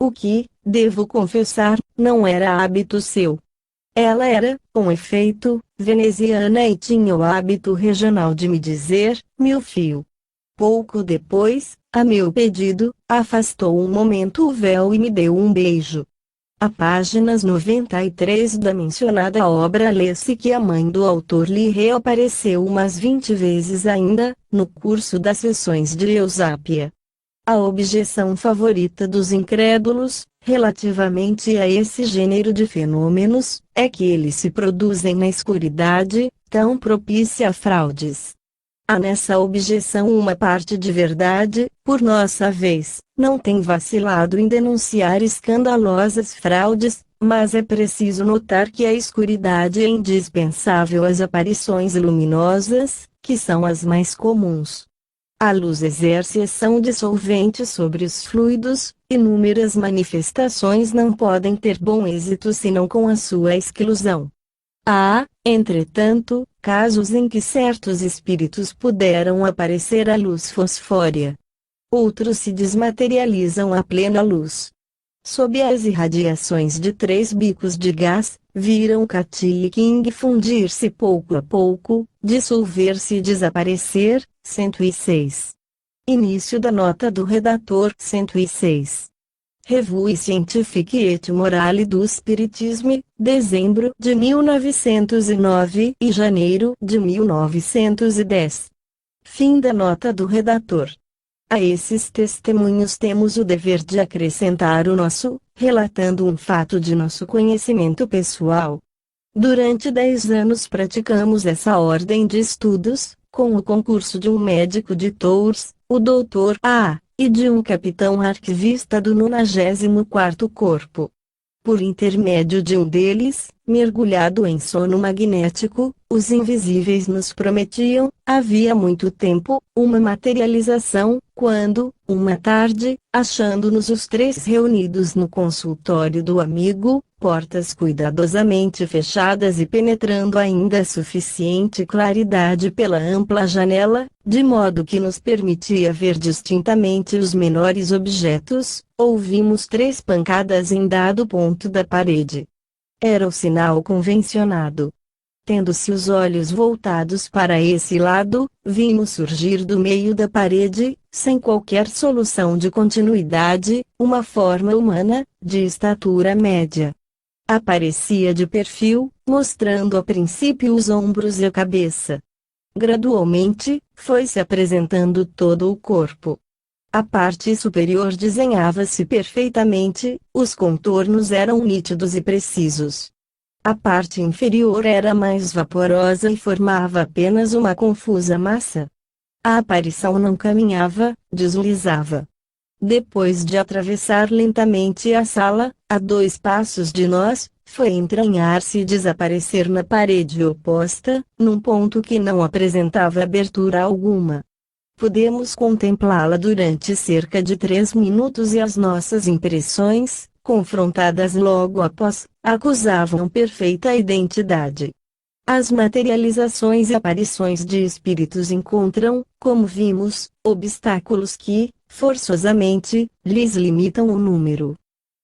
[SPEAKER 1] O que, devo confessar, não era hábito seu. Ela era, com efeito, veneziana e tinha o hábito regional de me dizer, meu filho. Pouco depois, a meu pedido, afastou um momento o véu e me deu um beijo. A páginas 93 da mencionada obra lê-se que a mãe do autor lhe reapareceu umas 20 vezes ainda, no curso das sessões de Eusápia. A objeção favorita dos incrédulos, relativamente a esse gênero de fenômenos, é que eles se produzem na escuridade, tão propícia a fraudes. Há nessa objeção uma parte de verdade, por nossa vez, não tem vacilado em denunciar escandalosas fraudes, mas é preciso notar que a escuridade é indispensável às aparições luminosas, que são as mais comuns. A luz exerce ação dissolvente sobre os fluidos, inúmeras manifestações não podem ter bom êxito senão com a sua exclusão. Há, entretanto, casos em que certos espíritos puderam aparecer à luz fosfórea. Outros se desmaterializam à plena luz. Sob as irradiações de 3 bicos de gás, viram Katy e King fundir-se pouco a pouco, dissolver-se e desaparecer. 106. Início da nota do redator. 106. Revue Scientifique et Morale do Spiritisme, dezembro de 1909 e janeiro de 1910. Fim da nota do redator. A esses testemunhos temos o dever de acrescentar o nosso, relatando um fato de nosso conhecimento pessoal. Durante 10 anos praticamos essa ordem de estudos, com o concurso de um médico de Tours, o Dr. A., e de um capitão arquivista do 94º Corpo. Por intermédio de um deles, mergulhado em sono magnético, os invisíveis nos prometiam, havia muito tempo, uma materialização, quando, uma tarde, achando-nos os três reunidos no consultório do amigo, portas cuidadosamente fechadas e penetrando ainda suficiente claridade pela ampla janela, de modo que nos permitia ver distintamente os menores objetos, ouvimos três pancadas em dado ponto da parede. Era o sinal convencionado. Tendo-se os olhos voltados para esse lado, vimos surgir do meio da parede, sem qualquer solução de continuidade, uma forma humana, de estatura média. Aparecia de perfil, mostrando a princípio os ombros e a cabeça. Gradualmente, foi-se apresentando todo o corpo. A parte superior desenhava-se perfeitamente, os contornos eram nítidos e precisos. A parte inferior era mais vaporosa e formava apenas uma confusa massa. A aparição não caminhava, deslizava. Depois de atravessar lentamente a sala, a 2 passos de nós, foi entranhar-se e desaparecer na parede oposta, num ponto que não apresentava abertura alguma. Pudemos contemplá-la durante cerca de 3 minutos e as nossas impressões, confrontadas logo após, acusavam perfeita identidade. As materializações e aparições de espíritos encontram, como vimos, obstáculos que, forçosamente, lhes limitam o número.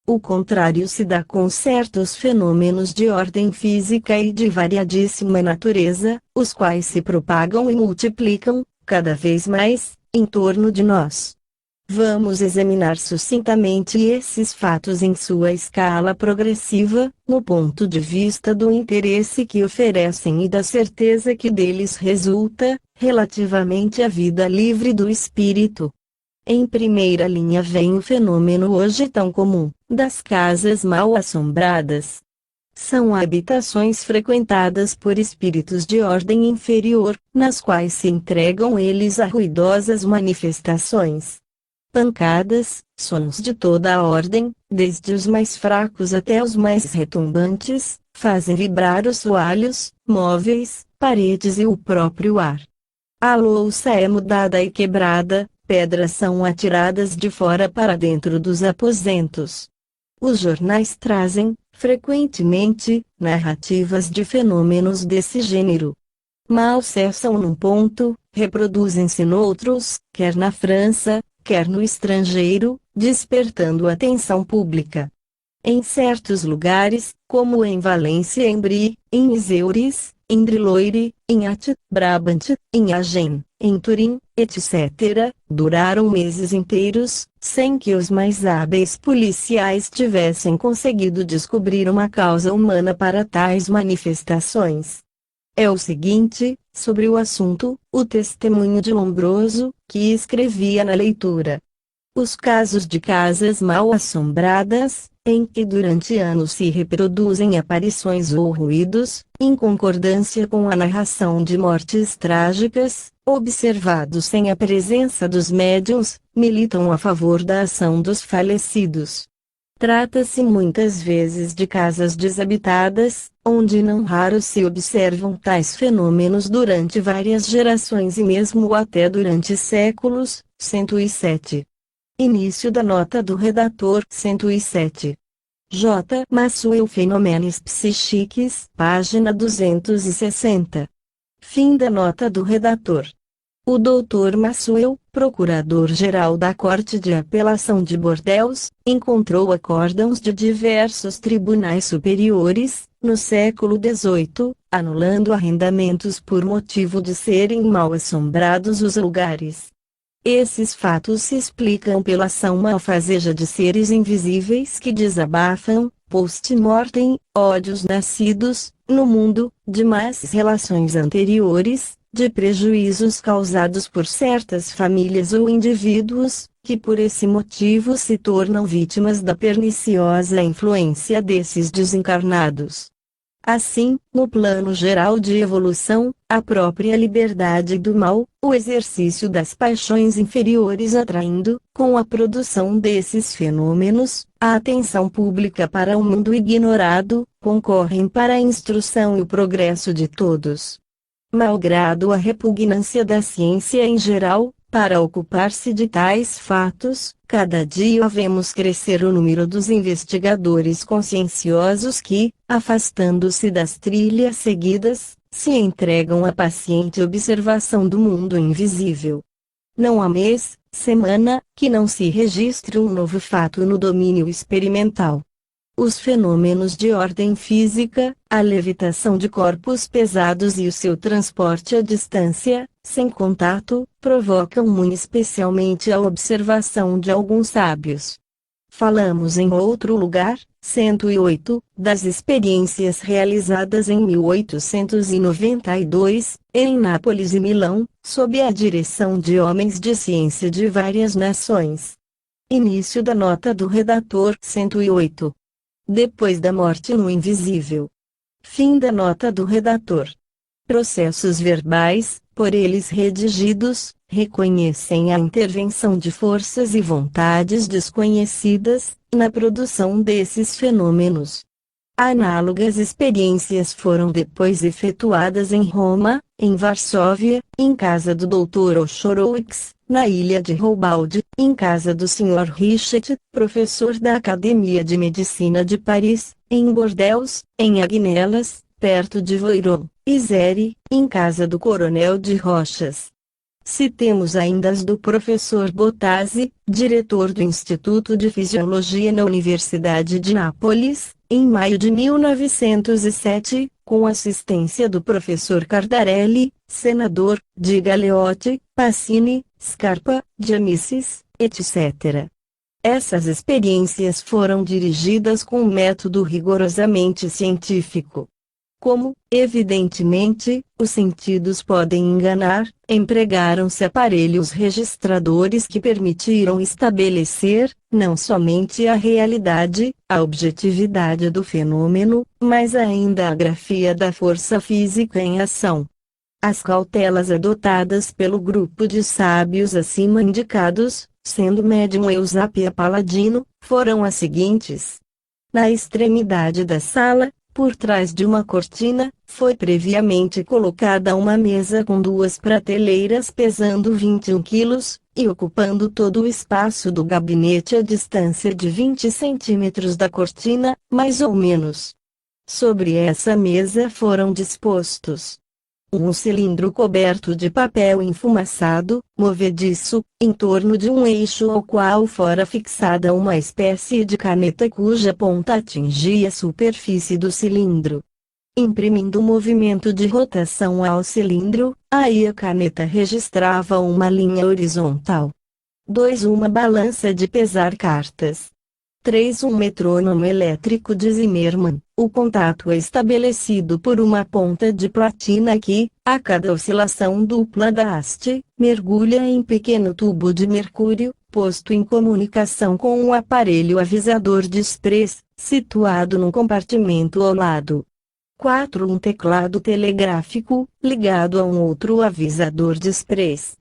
[SPEAKER 1] O contrário se dá com certos fenômenos de ordem física e de variadíssima natureza, os quais se propagam e multiplicam, cada vez mais, em torno de nós. Vamos examinar sucintamente esses fatos em sua escala progressiva, no ponto de vista do interesse que oferecem e da certeza que deles resulta, relativamente à vida livre do espírito. Em primeira linha vem o fenômeno hoje tão comum, das casas mal assombradas. São habitações frequentadas por espíritos de ordem inferior, nas quais se entregam eles a ruidosas manifestações. Pancadas, sons de toda a ordem, desde os mais fracos até os mais retumbantes, fazem vibrar os soalhos, móveis, paredes e o próprio ar. A louça é mudada e quebrada, pedras são atiradas de fora para dentro dos aposentos. Os jornais trazem, frequentemente, narrativas de fenômenos desse gênero. Mal cessam num ponto, reproduzem-se noutros, quer na França, quer no estrangeiro, despertando atenção pública. Em certos lugares, como em Valência, em Brie, em Iseuris, em Driloire, em At, Brabant, em Agen, em Turim, etc., duraram meses inteiros, sem que os mais hábeis policiais tivessem conseguido descobrir uma causa humana para tais manifestações. É o seguinte, sobre o assunto, o testemunho de Lombroso, que escrevia na leitura. Os casos de casas mal assombradas, em que durante anos se reproduzem aparições ou ruídos, em concordância com a narração de mortes trágicas, observados sem a presença dos médiuns, militam a favor da ação dos falecidos. Trata-se muitas vezes de casas desabitadas, onde não raro se observam tais fenômenos durante várias gerações e mesmo até durante séculos. 107. Início da nota do redator. 107. J. Massuel Fenômenos Psíquicos, página 260. Fim da nota do redator. O Dr. Massuel, procurador-geral da Corte de Apelação de Bordeaux, encontrou acórdãos de diversos tribunais superiores, no século XVIII, anulando arrendamentos por motivo de serem mal assombrados os lugares. Esses fatos se explicam pela ação malfazeja de seres invisíveis que desabafam, post-mortem, ódios nascidos, no mundo, de más relações anteriores, de prejuízos causados por certas famílias ou indivíduos, que por esse motivo se tornam vítimas da perniciosa influência desses desencarnados. Assim, no plano geral de evolução, a própria liberdade do mal, o exercício das paixões inferiores atraindo, com a produção desses fenômenos, a atenção pública para o mundo ignorado, concorrem para a instrução e o progresso de todos. Malgrado a repugnância da ciência em geral, para ocupar-se de tais fatos, cada dia vemos crescer o número dos investigadores conscienciosos que, afastando-se das trilhas seguidas, se entregam à paciente observação do mundo invisível. Não há mês, semana, que não se registre um novo fato no domínio experimental. Os fenômenos de ordem física, a levitação de corpos pesados e o seu transporte à distância, sem contato, provocam muito especialmente a observação de alguns sábios. Falamos em outro lugar, 108, das experiências realizadas em 1892, em Nápoles e Milão, sob a direção de homens de ciência de várias nações. Início da nota do redator 108. Depois da morte no invisível. Fim da nota do redator. Processos verbais, por eles redigidos, reconhecem a intervenção de forças e vontades desconhecidas, na produção desses fenômenos. Análogas experiências foram depois efetuadas em Roma, em Varsóvia, em casa do Dr. Oshorowicz, na ilha de Roubaud, em casa do Sr. Richet, professor da Academia de Medicina de Paris, em Bordeaux, em Agnelas, perto de Voiron, Isère, em casa do Coronel de Rochas. Citemos ainda as do professor Bottazzi, diretor do Instituto de Fisiologia na Universidade de Nápoles, em maio de 1907, com assistência do professor Cardarelli, senador, de Galeotti, Pacini, Scarpa, de Amicis, etc. Essas experiências foram dirigidas com um método rigorosamente científico. Como, evidentemente, os sentidos podem enganar, empregaram-se aparelhos registradores que permitiram estabelecer, não somente a realidade, a objetividade do fenômeno, mas ainda a grafia da força física em ação. As cautelas adotadas pelo grupo de sábios acima indicados, sendo médium Eusápia Paladino, foram as seguintes. Na extremidade da sala, por trás de uma cortina, foi previamente colocada uma mesa com duas prateleiras pesando 21 quilos, e ocupando todo o espaço do gabinete a distância de 20 centímetros da cortina, mais ou menos. Sobre essa mesa foram dispostos um cilindro coberto de papel enfumaçado, movediço, em torno de um eixo ao qual fora fixada uma espécie de caneta cuja ponta atingia a superfície do cilindro. Imprimindo o movimento de rotação ao cilindro, aí a caneta registrava uma linha horizontal. 2. Uma balança de pesar cartas. 3. Um metrônomo elétrico de Zimmermann. O contato é estabelecido por uma ponta de platina que, a cada oscilação dupla da haste, mergulha em pequeno tubo de mercúrio, posto em comunicação com um aparelho avisador de express, situado num compartimento ao lado. 4. Um teclado telegráfico, ligado a um outro avisador de express.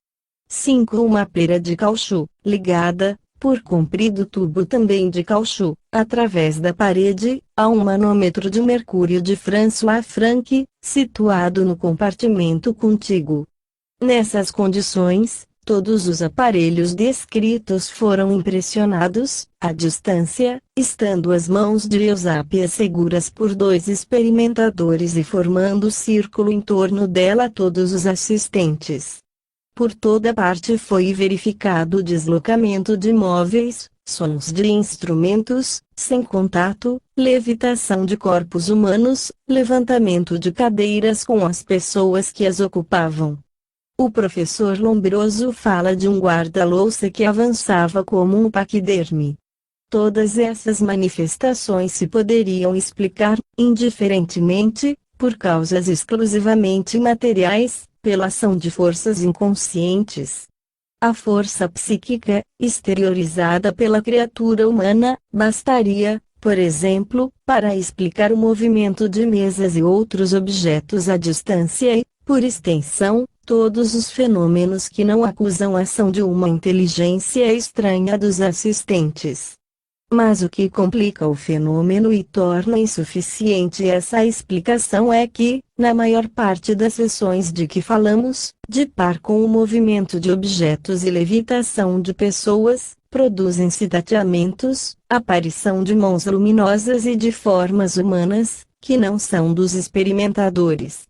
[SPEAKER 1] 5. Uma pera de caucho, ligada, por comprido tubo também de caucho, através da parede, a um manômetro de mercúrio de François Franck, situado no compartimento contíguo. Nessas condições, todos os aparelhos descritos foram impressionados, à distância, estando as mãos de Eusápia seguras por 2 experimentadores e formando círculo em torno dela todos os assistentes. Por toda parte foi verificado o deslocamento de móveis, sons de instrumentos, sem contato, levitação de corpos humanos, levantamento de cadeiras com as pessoas que as ocupavam. O professor Lombroso fala de um guarda-louça que avançava como um paquiderme. Todas essas manifestações se poderiam explicar, indiferentemente, por causas exclusivamente materiais, pela ação de forças inconscientes. A força psíquica, exteriorizada pela criatura humana, bastaria, por exemplo, para explicar o movimento de mesas e outros objetos à distância e, por extensão, todos os fenômenos que não acusam a ação de uma inteligência estranha dos assistentes. Mas o que complica o fenômeno e torna insuficiente essa explicação é que, na maior parte das sessões de que falamos, de par com o movimento de objetos e levitação de pessoas, produzem-se tateamentos, aparição de mãos luminosas e de formas humanas, que não são dos experimentadores.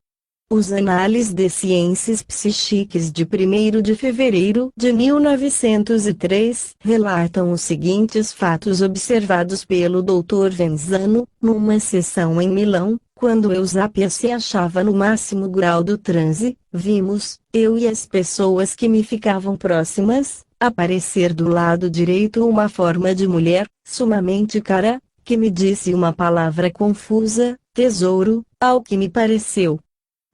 [SPEAKER 1] Os Análises de Ciências Psíquicas de 1º de fevereiro de 1903 relatam os seguintes fatos observados pelo Dr. Venzano, numa sessão em Milão, quando Eusápia se achava no máximo grau do transe. Vimos, eu e as pessoas que me ficavam próximas, aparecer do lado direito uma forma de mulher, sumamente cara, que me disse uma palavra confusa, tesouro, ao que me pareceu.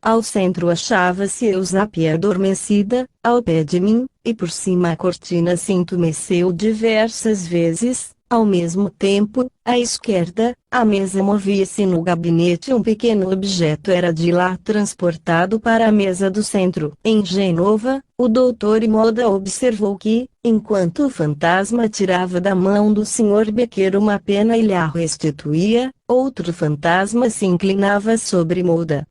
[SPEAKER 1] Ao centro achava-se Eusápia adormecida, ao pé de mim, e por cima a cortina se entumeceu diversas vezes. Ao mesmo tempo, à esquerda, a mesa movia-se no gabinete. Um pequeno objeto era de lá transportado para a mesa do centro. Em Genova, o doutor Imoda observou que, enquanto o fantasma tirava da mão do Sr. Becker uma pena e lhe a restituía, outro fantasma se inclinava sobre Imoda.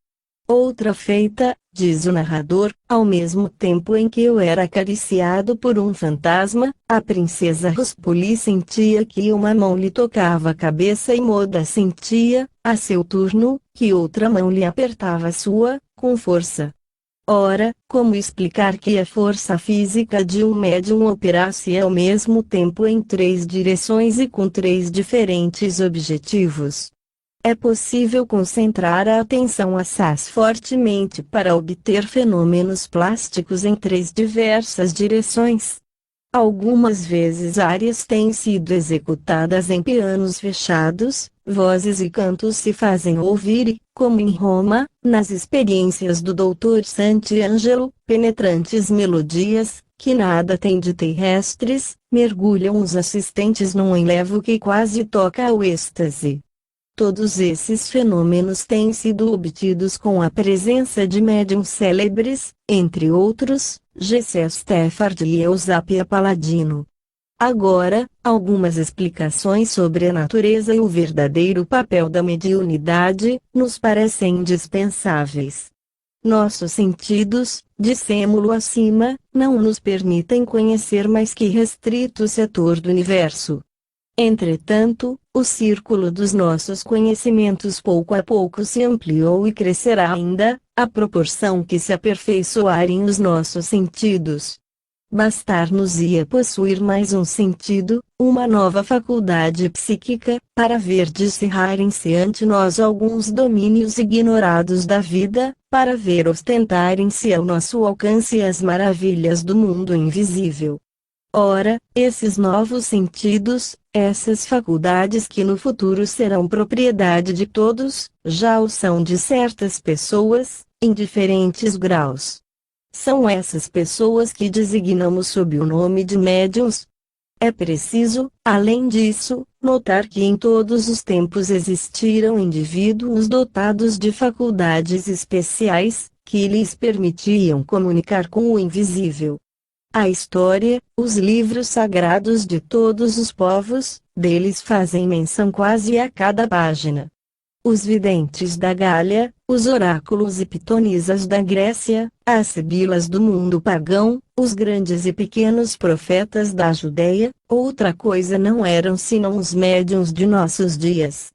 [SPEAKER 1] Outra feita, diz o narrador, ao mesmo tempo em que eu era acariciado por um fantasma, a princesa Rospoli sentia que uma mão lhe tocava a cabeça e Moda sentia, a seu turno, que outra mão lhe apertava a sua, com força. Ora, como explicar que a força física de um médium operasse ao mesmo tempo em 3 direções e com 3 diferentes objetivos? É possível concentrar a atenção assaz fortemente para obter fenômenos plásticos em 3 diversas direções. Algumas vezes áreas têm sido executadas em pianos fechados, vozes e cantos se fazem ouvir e, como em Roma, nas experiências do Dr. Santiangelo, penetrantes melodias, que nada têm de terrestres, mergulham os assistentes num enlevo que quase toca ao êxtase. Todos esses fenômenos têm sido obtidos com a presença de médiuns célebres, entre outros, G.C. Stafford e Eusápia Palladino. Agora, algumas explicações sobre a natureza e o verdadeiro papel da mediunidade, nos parecem indispensáveis. Nossos sentidos, dissemo-lo acima, não nos permitem conhecer mais que restrito setor do universo. Entretanto, o círculo dos nossos conhecimentos pouco a pouco se ampliou e crescerá ainda, à proporção que se aperfeiçoarem os nossos sentidos. Bastar-nos-ia possuir mais um sentido, uma nova faculdade psíquica, para ver descerrarem-se ante nós alguns domínios ignorados da vida, para ver ostentarem-se ao nosso alcance as maravilhas do mundo invisível. Ora, esses novos sentidos, essas faculdades que no futuro serão propriedade de todos, já o são de certas pessoas, em diferentes graus. São essas pessoas que designamos sob o nome de médiuns. É preciso, além disso, notar que em todos os tempos existiram indivíduos dotados de faculdades especiais, que lhes permitiam comunicar com o invisível. A história, os livros sagrados de todos os povos, deles fazem menção quase a cada página. Os videntes da Gália, os oráculos e pitonisas da Grécia, as sibilas do mundo pagão, os grandes e pequenos profetas da Judéia, outra coisa não eram senão os médiuns de nossos dias.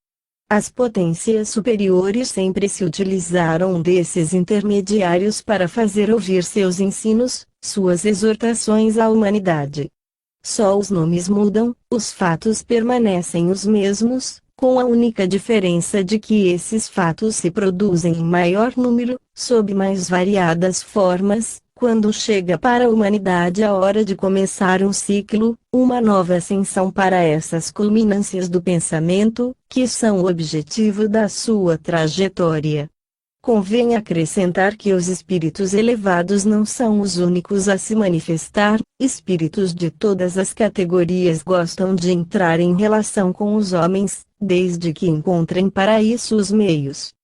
[SPEAKER 1] As potências superiores sempre se utilizaram desses intermediários para fazer ouvir seus ensinos, suas exortações à humanidade. Só os nomes mudam, os fatos permanecem os mesmos, com a única diferença de que esses fatos se produzem em maior número, sob mais variadas formas, quando chega para a humanidade a hora de começar um ciclo, uma nova ascensão para essas culminâncias do pensamento, que são o objetivo da sua trajetória. Convém acrescentar que os espíritos elevados não são os únicos a se manifestar, espíritos de todas as categorias gostam de entrar em relação com os homens, desde que encontrem para isso os meios.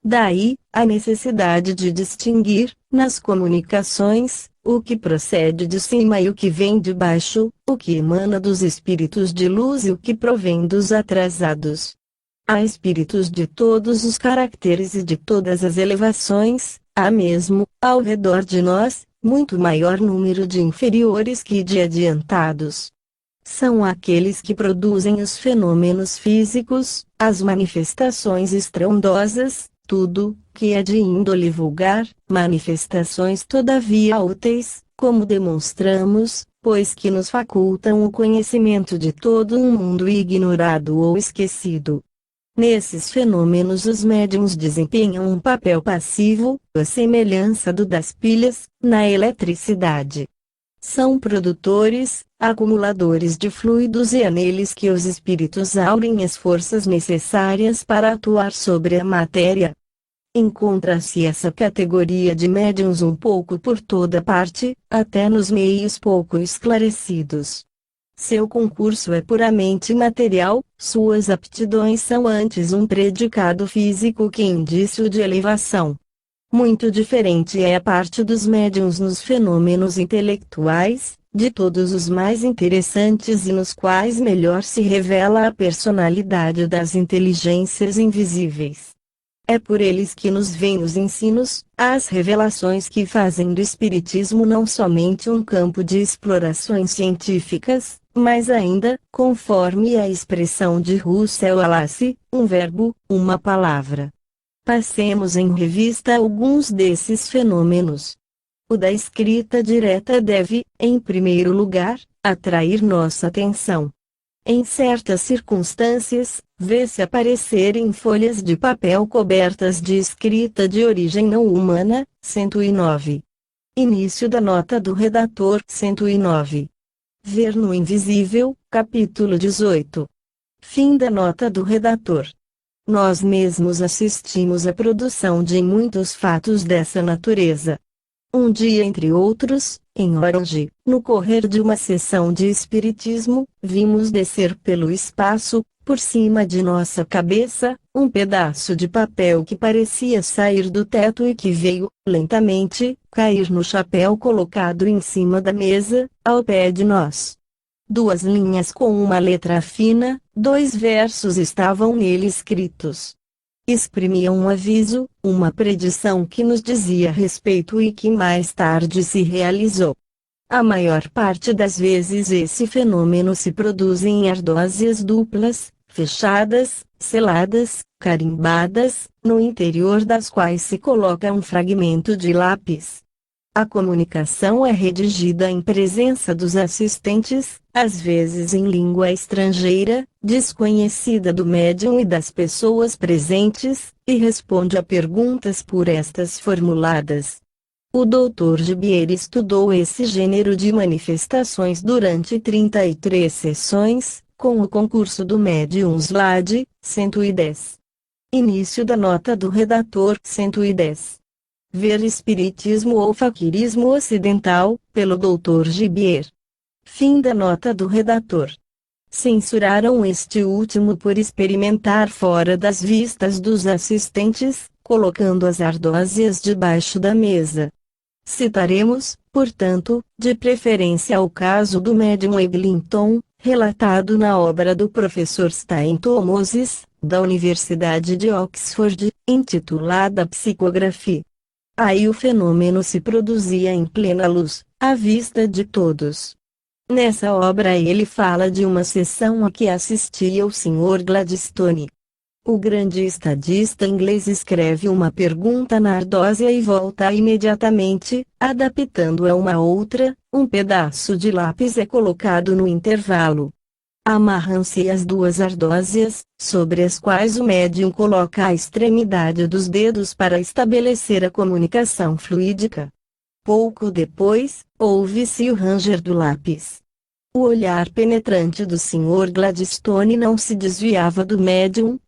[SPEAKER 1] Daí, a necessidade de distinguir, nas comunicações, o que procede de cima e o que vem de baixo, o que emana dos espíritos de luz e o que provém dos atrasados. Há espíritos de todos os caracteres e de todas as elevações, há mesmo, ao redor de nós, muito maior número de inferiores que de adiantados. São aqueles que produzem os fenômenos físicos, as manifestações estrondosas, tudo, que é de índole vulgar, manifestações todavia úteis, como demonstramos, pois que nos facultam o conhecimento de todo um mundo ignorado ou esquecido. Nesses fenômenos os médiuns desempenham um papel passivo, à semelhança do das pilhas, na eletricidade. São produtores, acumuladores de fluidos e é neles que os espíritos aurem as forças necessárias para atuar sobre a matéria. Encontra-se essa categoria de médiuns um pouco por toda parte, até nos meios pouco esclarecidos. Seu concurso é puramente material, suas aptidões são antes um predicado físico que indício de elevação. Muito diferente é a parte dos médiuns nos fenômenos intelectuais, de todos os mais interessantes e nos quais melhor se revela a personalidade das inteligências invisíveis. É por eles que nos vêm os ensinos, as revelações que fazem do espiritismo não somente um campo de explorações científicas, mas ainda, conforme a expressão de Russell Wallace, um verbo, uma palavra. Passemos em revista alguns desses fenômenos. O da escrita direta deve, em primeiro lugar, atrair nossa atenção. Em certas circunstâncias, vê-se aparecer em folhas de papel cobertas de escrita de origem não humana, 109. Início da nota do redator, 109. Ver no Invisível, capítulo 18. Fim da nota do redator. Nós mesmos assistimos à produção de muitos fatos dessa natureza. Um dia, entre outros, em Orange, no correr de uma sessão de espiritismo, vimos descer pelo espaço, por cima de nossa cabeça, um pedaço de papel que parecia sair do teto e que veio, lentamente, cair no chapéu colocado em cima da mesa, ao pé de nós. 2 linhas com uma letra fina, 2 versos estavam nele escritos. Exprimiam um aviso, uma predição que nos dizia respeito e que mais tarde se realizou. A maior parte das vezes esse fenômeno se produz em ardósias duplas, fechadas, seladas, carimbadas, no interior das quais se coloca um fragmento de lápis. A comunicação é redigida em presença dos assistentes, às vezes em língua estrangeira, desconhecida do médium e das pessoas presentes, e responde a perguntas por estas formuladas. O Dr. Gibier estudou esse gênero de manifestações durante 33 sessões, com o concurso do médium Slade, 110. Início da nota do redator, 110. Ver Espiritismo ou Faquirismo Ocidental, pelo Dr. Gibier. Fim da nota do redator. Censuraram este último por experimentar fora das vistas dos assistentes, colocando as ardósias debaixo da mesa. Citaremos, portanto, de preferência o caso do médium Eglinton, relatado na obra do professor Stainton Moses, da Universidade de Oxford, intitulada Psicografia. Aí o fenômeno se produzia em plena luz, à vista de todos. Nessa obra ele fala de uma sessão a que assistia o Sr. Gladstone. O grande estadista inglês escreve uma pergunta na ardósia e volta imediatamente, adaptando-a a uma outra, um pedaço de lápis é colocado no intervalo. Amarram-se as 2 ardósias, sobre as quais o médium coloca a extremidade dos dedos para estabelecer a comunicação fluídica. Pouco depois, ouve-se o ranger do lápis. O olhar penetrante do Sr. Gladstone não se desviava do médium.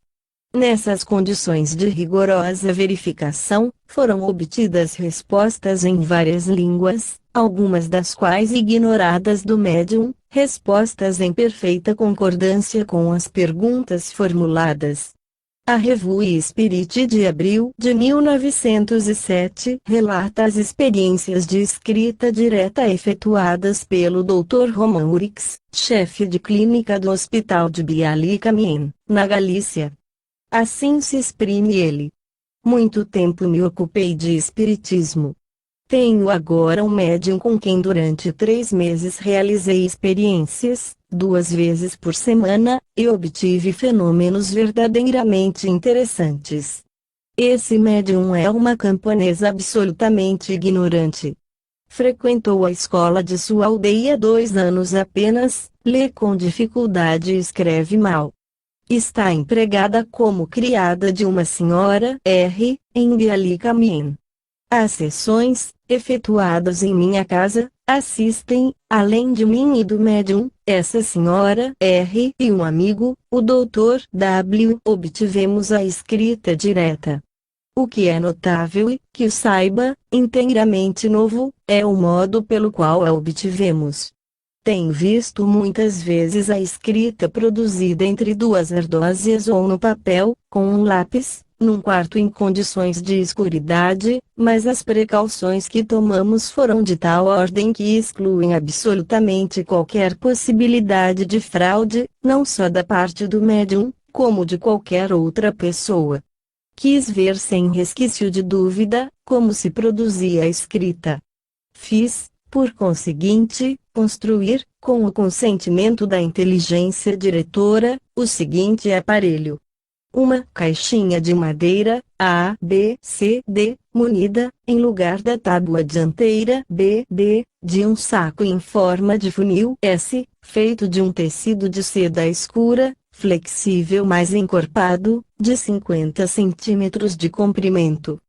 [SPEAKER 1] Nessas condições de rigorosa verificação, foram obtidas respostas em várias línguas, algumas das quais ignoradas do médium, respostas em perfeita concordância com as perguntas formuladas. A Revue Spirit de abril de 1907 relata as experiências de escrita direta efetuadas pelo Dr. Roman Urix, chefe de clínica do Hospital de Bialy-Camien, na Galícia. Assim se exprime ele. Muito tempo me ocupei de espiritismo. Tenho agora um médium com quem durante 3 meses realizei experiências, 2 vezes por semana, e obtive fenômenos verdadeiramente interessantes. Esse médium é uma camponesa absolutamente ignorante. Frequentou a escola de sua aldeia 2 anos apenas, lê com dificuldade e escreve mal. Está empregada como criada de uma senhora R, em Bialy-Camien. As sessões, efetuadas em minha casa, assistem, além de mim e do médium, essa senhora R e um amigo, o Dr. W. Obtivemos a escrita direta. O que é notável e, que o saiba, inteiramente novo, é o modo pelo qual a obtivemos. Tenho visto muitas vezes a escrita produzida entre 2 ardósias ou no papel, com um lápis, num quarto em condições de escuridade, mas as precauções que tomamos foram de tal ordem que excluem absolutamente qualquer possibilidade de fraude, não só da parte do médium, como de qualquer outra pessoa. Quis ver sem resquício de dúvida, como se produzia a escrita. Fiz, por conseguinte, construir, com o consentimento da inteligência diretora, o seguinte aparelho. Uma caixinha de madeira, A, B, C, D, munida, em lugar da tábua dianteira B, D, de um saco em forma de funil S, feito de um tecido de seda escura, flexível mas encorpado, de 50 centímetros de comprimento.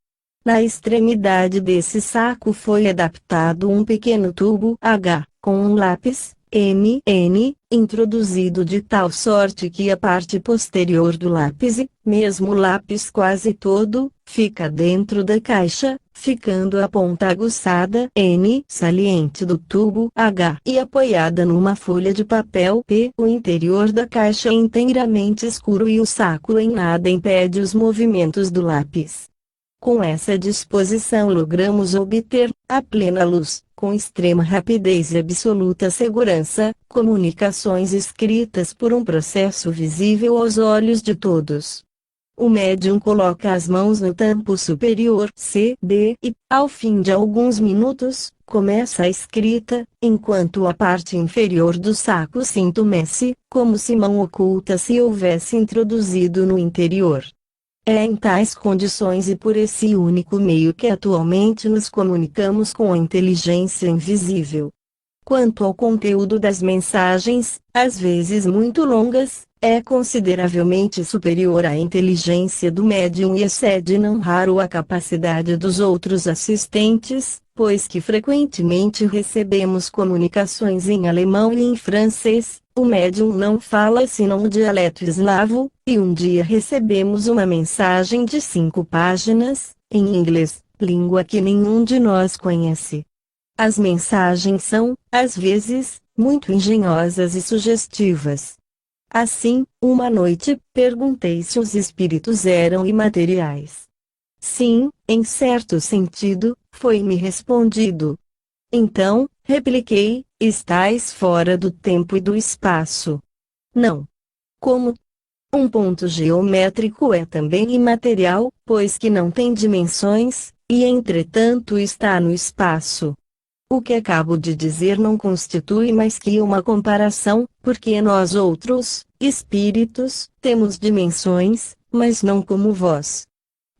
[SPEAKER 1] Na extremidade desse saco foi adaptado um pequeno tubo H, com um lápis, MN, introduzido de tal sorte que a parte posterior do lápis, mesmo o lápis quase todo, fica dentro da caixa, ficando a ponta aguçada N saliente do tubo H e apoiada numa folha de papel P. O interior da caixa é inteiramente escuro e o saco em nada impede os movimentos do lápis. Com essa disposição logramos obter, à plena luz, com extrema rapidez e absoluta segurança, comunicações escritas por um processo visível aos olhos de todos. O médium coloca as mãos no tampo superior C, D e, ao fim de alguns minutos, começa a escrita, enquanto a parte inferior do saco se entumece, como se mão oculta se houvesse introduzido no interior. É em tais condições e por esse único meio que atualmente nos comunicamos com a inteligência invisível. Quanto ao conteúdo das mensagens, às vezes muito longas, é consideravelmente superior à inteligência do médium e excede não raro a capacidade dos outros assistentes, pois que frequentemente recebemos comunicações em alemão e em francês. O médium não fala senão o dialeto eslavo, e um dia recebemos uma mensagem de 5 páginas, em inglês, língua que nenhum de nós conhece. As mensagens são, às vezes, muito engenhosas e sugestivas. Assim, uma noite, perguntei se os espíritos eram imateriais. Sim, em certo sentido, foi-me respondido. Então, repliquei, estais fora do tempo e do espaço. Não. Como? Um ponto geométrico é também imaterial, pois que não tem dimensões, e entretanto está no espaço. O que acabo de dizer não constitui mais que uma comparação, porque nós outros, espíritos, temos dimensões, mas não como vós.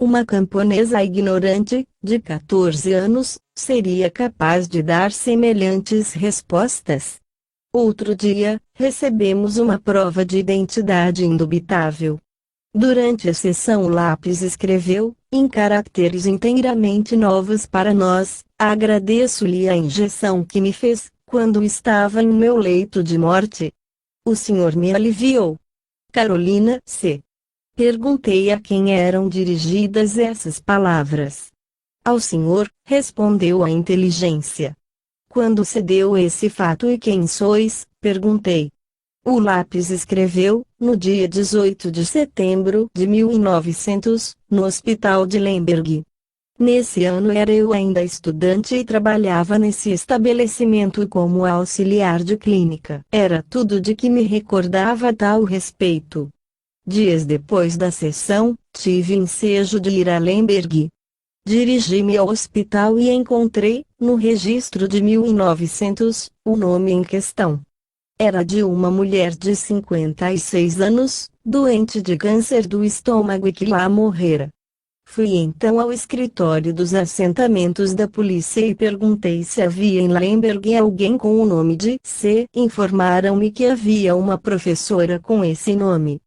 [SPEAKER 1] Uma camponesa ignorante, de 14 anos, seria capaz de dar semelhantes respostas? Outro dia, recebemos uma prova de identidade indubitável. Durante a sessão o lápis escreveu, em caracteres inteiramente novos para nós, agradeço-lhe a injeção que me fez, quando estava em meu leito de morte. O senhor me aliviou. Carolina C. Perguntei a quem eram dirigidas essas palavras. Ao senhor, respondeu a inteligência. Quando se deu esse fato e quem sois? Perguntei. O lápis escreveu, no dia 18 de setembro de 1900, no hospital de Lemberg. Nesse ano era eu ainda estudante e trabalhava nesse estabelecimento como auxiliar de clínica. Era tudo de que me recordava a tal respeito. Dias depois da sessão, tive ensejo de ir a Lemberg. Dirigi-me ao hospital e encontrei, no registro de 1900, o nome em questão. Era de uma mulher de 56 anos, doente de câncer do estômago e que lá morrera. Fui então ao escritório dos assentamentos da polícia e perguntei se havia em Lemberg alguém com o nome de C. Informaram-me que havia uma professora com esse nome.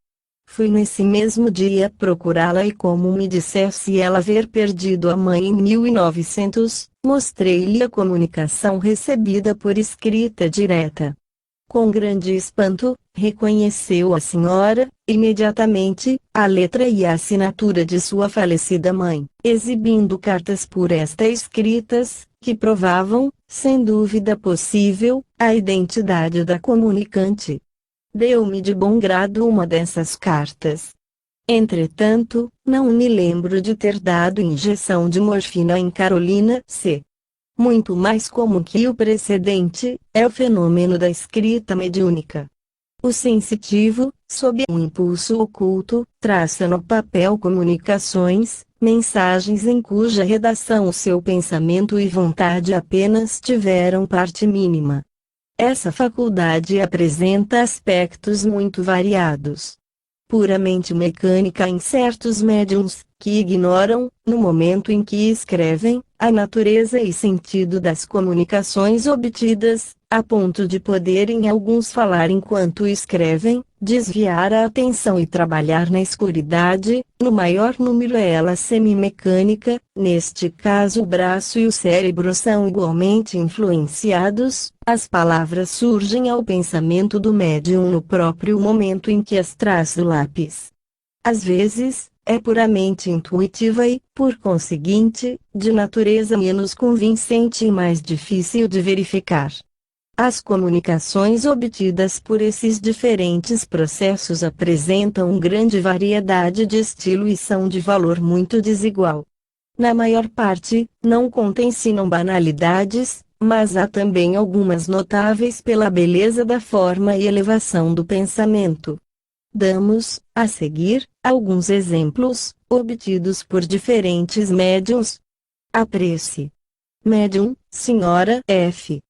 [SPEAKER 1] Fui nesse mesmo dia procurá-la e como me dissesse ela haver perdido a mãe em 1900, mostrei-lhe a comunicação recebida por escrita direta. Com grande espanto, reconheceu a senhora, imediatamente, a letra e a assinatura de sua falecida mãe, exibindo cartas por esta escritas, que provavam, sem dúvida possível, a identidade da comunicante. Deu-me de bom grado uma dessas cartas. Entretanto, não me lembro de ter dado injeção de morfina em Carolina C. Muito mais comum que o precedente, é o fenômeno da escrita mediúnica. O sensitivo, sob um impulso oculto, traça no papel comunicações, mensagens em cuja redação o seu pensamento e vontade apenas tiveram parte mínima. Essa faculdade apresenta aspectos muito variados. Puramente mecânica em certos médiuns, que ignoram, no momento em que escrevem, a natureza e sentido das comunicações obtidas, a ponto de poderem alguns falar enquanto escrevem, desviar a atenção e trabalhar na escuridade. No maior número é ela semimecânica, neste caso o braço e o cérebro são igualmente influenciados, as palavras surgem ao pensamento do médium no próprio momento em que as traz o lápis. Às vezes, é puramente intuitiva e, por conseguinte, de natureza menos convincente e mais difícil de verificar. As comunicações obtidas por esses diferentes processos apresentam grande variedade de estilo e são de valor muito desigual. Na maior parte, não contêm senão banalidades, mas há também algumas notáveis pela beleza da forma e elevação do pensamento. Damos, a seguir, alguns exemplos, obtidos por diferentes médiuns. A prece. Médium, Sra. F.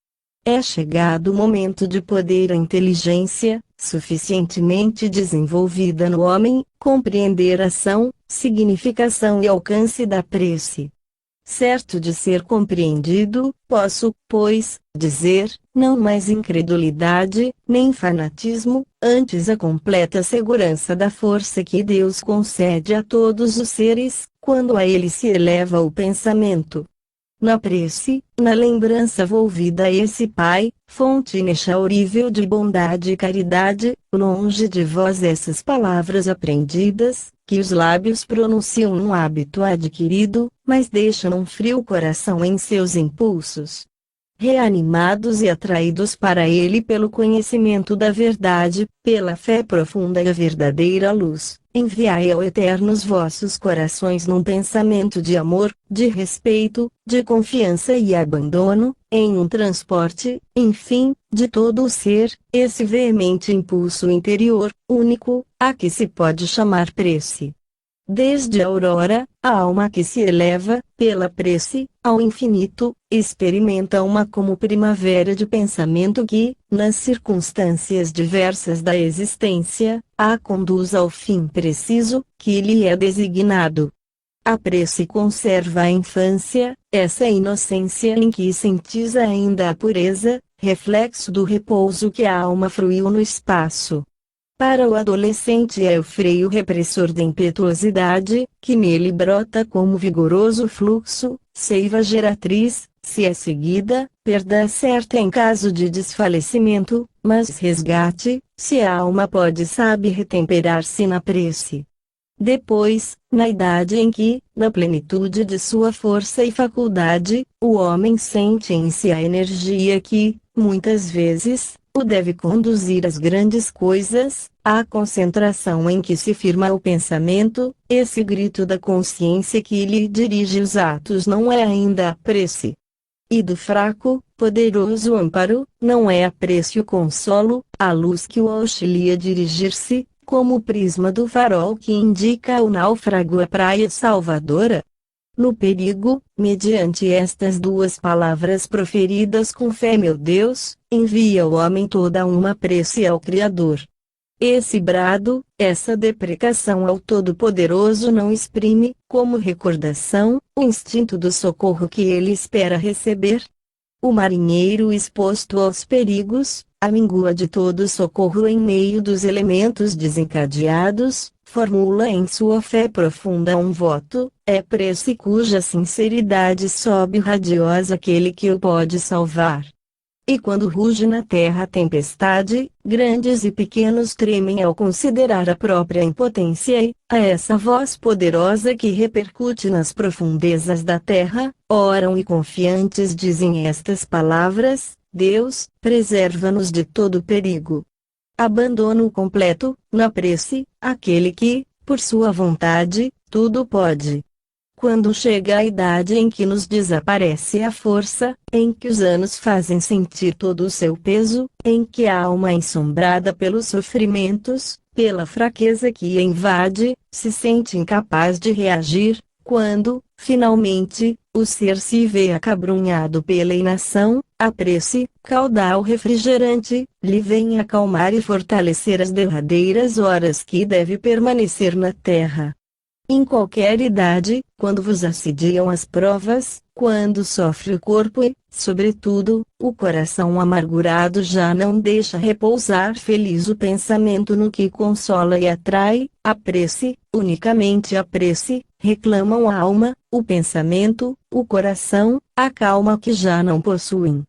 [SPEAKER 1] É chegado o momento de poder a inteligência, suficientemente desenvolvida no homem, compreender a ação, significação e alcance da prece. Certo de ser compreendido, posso, pois, dizer, não mais incredulidade, nem fanatismo, antes a completa segurança da força que Deus concede a todos os seres, quando a ele se eleva o pensamento. Na prece, na lembrança volvida a esse Pai, fonte inexaurível de bondade e caridade, longe de vós essas palavras aprendidas, que os lábios pronunciam num hábito adquirido, mas deixam um frio coração em seus impulsos. Reanimados e atraídos para ele pelo conhecimento da verdade, pela fé profunda e a verdadeira luz, enviai ao Eterno os vossos corações num pensamento de amor, de respeito, de confiança e abandono, em um transporte, enfim, de todo o ser, esse veemente impulso interior, único, a que se pode chamar prece. Desde a aurora, a alma que se eleva, pela prece, ao infinito, experimenta uma como primavera de pensamento que, nas circunstâncias diversas da existência, a conduz ao fim preciso, que lhe é designado. A prece conserva a infância, essa inocência em que sentiza ainda a pureza, reflexo do repouso que a alma fruiu no espaço. Para o adolescente é o freio repressor da impetuosidade, que nele brota como vigoroso fluxo, seiva geratriz, se é seguida, perda certa em caso de desfalecimento, mas resgate, se a alma pode sabe retemperar-se na prece. Depois, na idade em que, na plenitude de sua força e faculdade, o homem sente em si a energia que, muitas vezes, o deve conduzir às grandes coisas, a concentração em que se firma o pensamento, esse grito da consciência que lhe dirige os atos não é ainda a prece. E do fraco, poderoso amparo, não é a prece o consolo, a luz que o auxilia a dirigir-se, como o prisma do farol que indica ao náufrago a praia salvadora. No perigo, mediante estas duas palavras proferidas com fé, meu Deus, envia o homem toda uma prece ao Criador. Esse brado, essa deprecação ao Todo-Poderoso não exprime, como recordação, o instinto do socorro que ele espera receber? O marinheiro exposto aos perigos, a míngua de todo socorro em meio dos elementos desencadeados, formula em sua fé profunda um voto, é prece cuja sinceridade sobe radiosa aquele que o pode salvar. E quando ruge na terra a tempestade, grandes e pequenos tremem ao considerar a própria impotência e, a essa voz poderosa que repercute nas profundezas da terra, oram e confiantes dizem estas palavras: Deus, preserva-nos de todo perigo. Abandono completo, na prece, aquele que, por sua vontade, tudo pode. Quando chega a idade em que nos desaparece a força, em que os anos fazem sentir todo o seu peso, em que a alma ensombrada pelos sofrimentos, pela fraqueza que a invade, se sente incapaz de reagir, quando, finalmente, o ser se vê acabrunhado pela inação, a prece, caudal refrigerante, lhe vem acalmar e fortalecer as derradeiras horas que deve permanecer na terra. Em qualquer idade, quando vos assediam as provas, quando sofre o corpo e, sobretudo, o coração amargurado já não deixa repousar feliz o pensamento no que consola e atrai, a prece, unicamente a prece, reclamam a alma, o pensamento, o coração, a calma que já não possuem.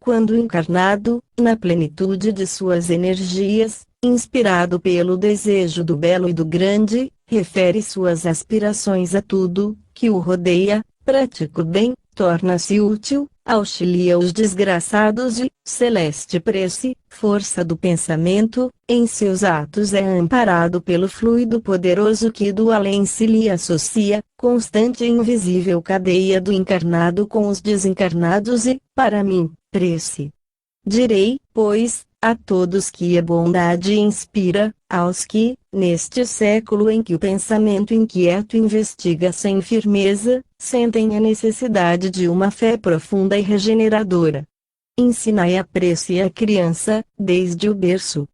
[SPEAKER 1] Quando encarnado, na plenitude de suas energias, inspirado pelo desejo do belo e do grande, refere suas aspirações a tudo que o rodeia, pratica o bem, torna-se útil, auxilia os desgraçados e, celeste prece, força do pensamento, em seus atos é amparado pelo fluido poderoso que do além se lhe associa, constante e invisível cadeia do encarnado com os desencarnados e, para mim, prece. Direi, pois, a todos que a bondade inspira, aos que, neste século em que o pensamento inquieto investiga sem firmeza, sentem a necessidade de uma fé profunda e regeneradora. Ensinai a prece à criança, desde o berço.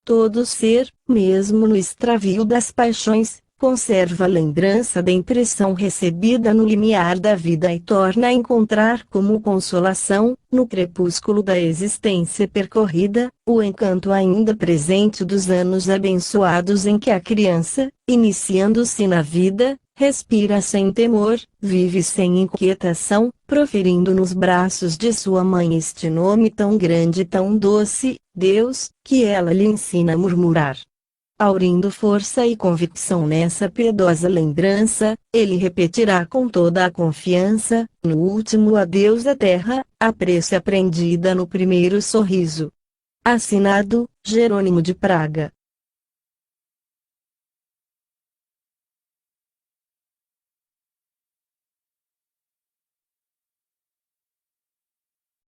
[SPEAKER 1] Todo ser, mesmo no extravio das paixões, conserva a lembrança da impressão recebida no limiar da vida e torna a encontrar como consolação, no crepúsculo da existência percorrida, o encanto ainda presente dos anos abençoados em que a criança, iniciando-se na vida, respira sem temor, vive sem inquietação, proferindo nos braços de sua mãe este nome tão grande e tão doce, Deus, que ela lhe ensina a murmurar. Aurindo força e convicção nessa piedosa lembrança, ele repetirá com toda a confiança, no último adeus da terra, a prece aprendida no primeiro sorriso. Assinado, Jerônimo de Praga.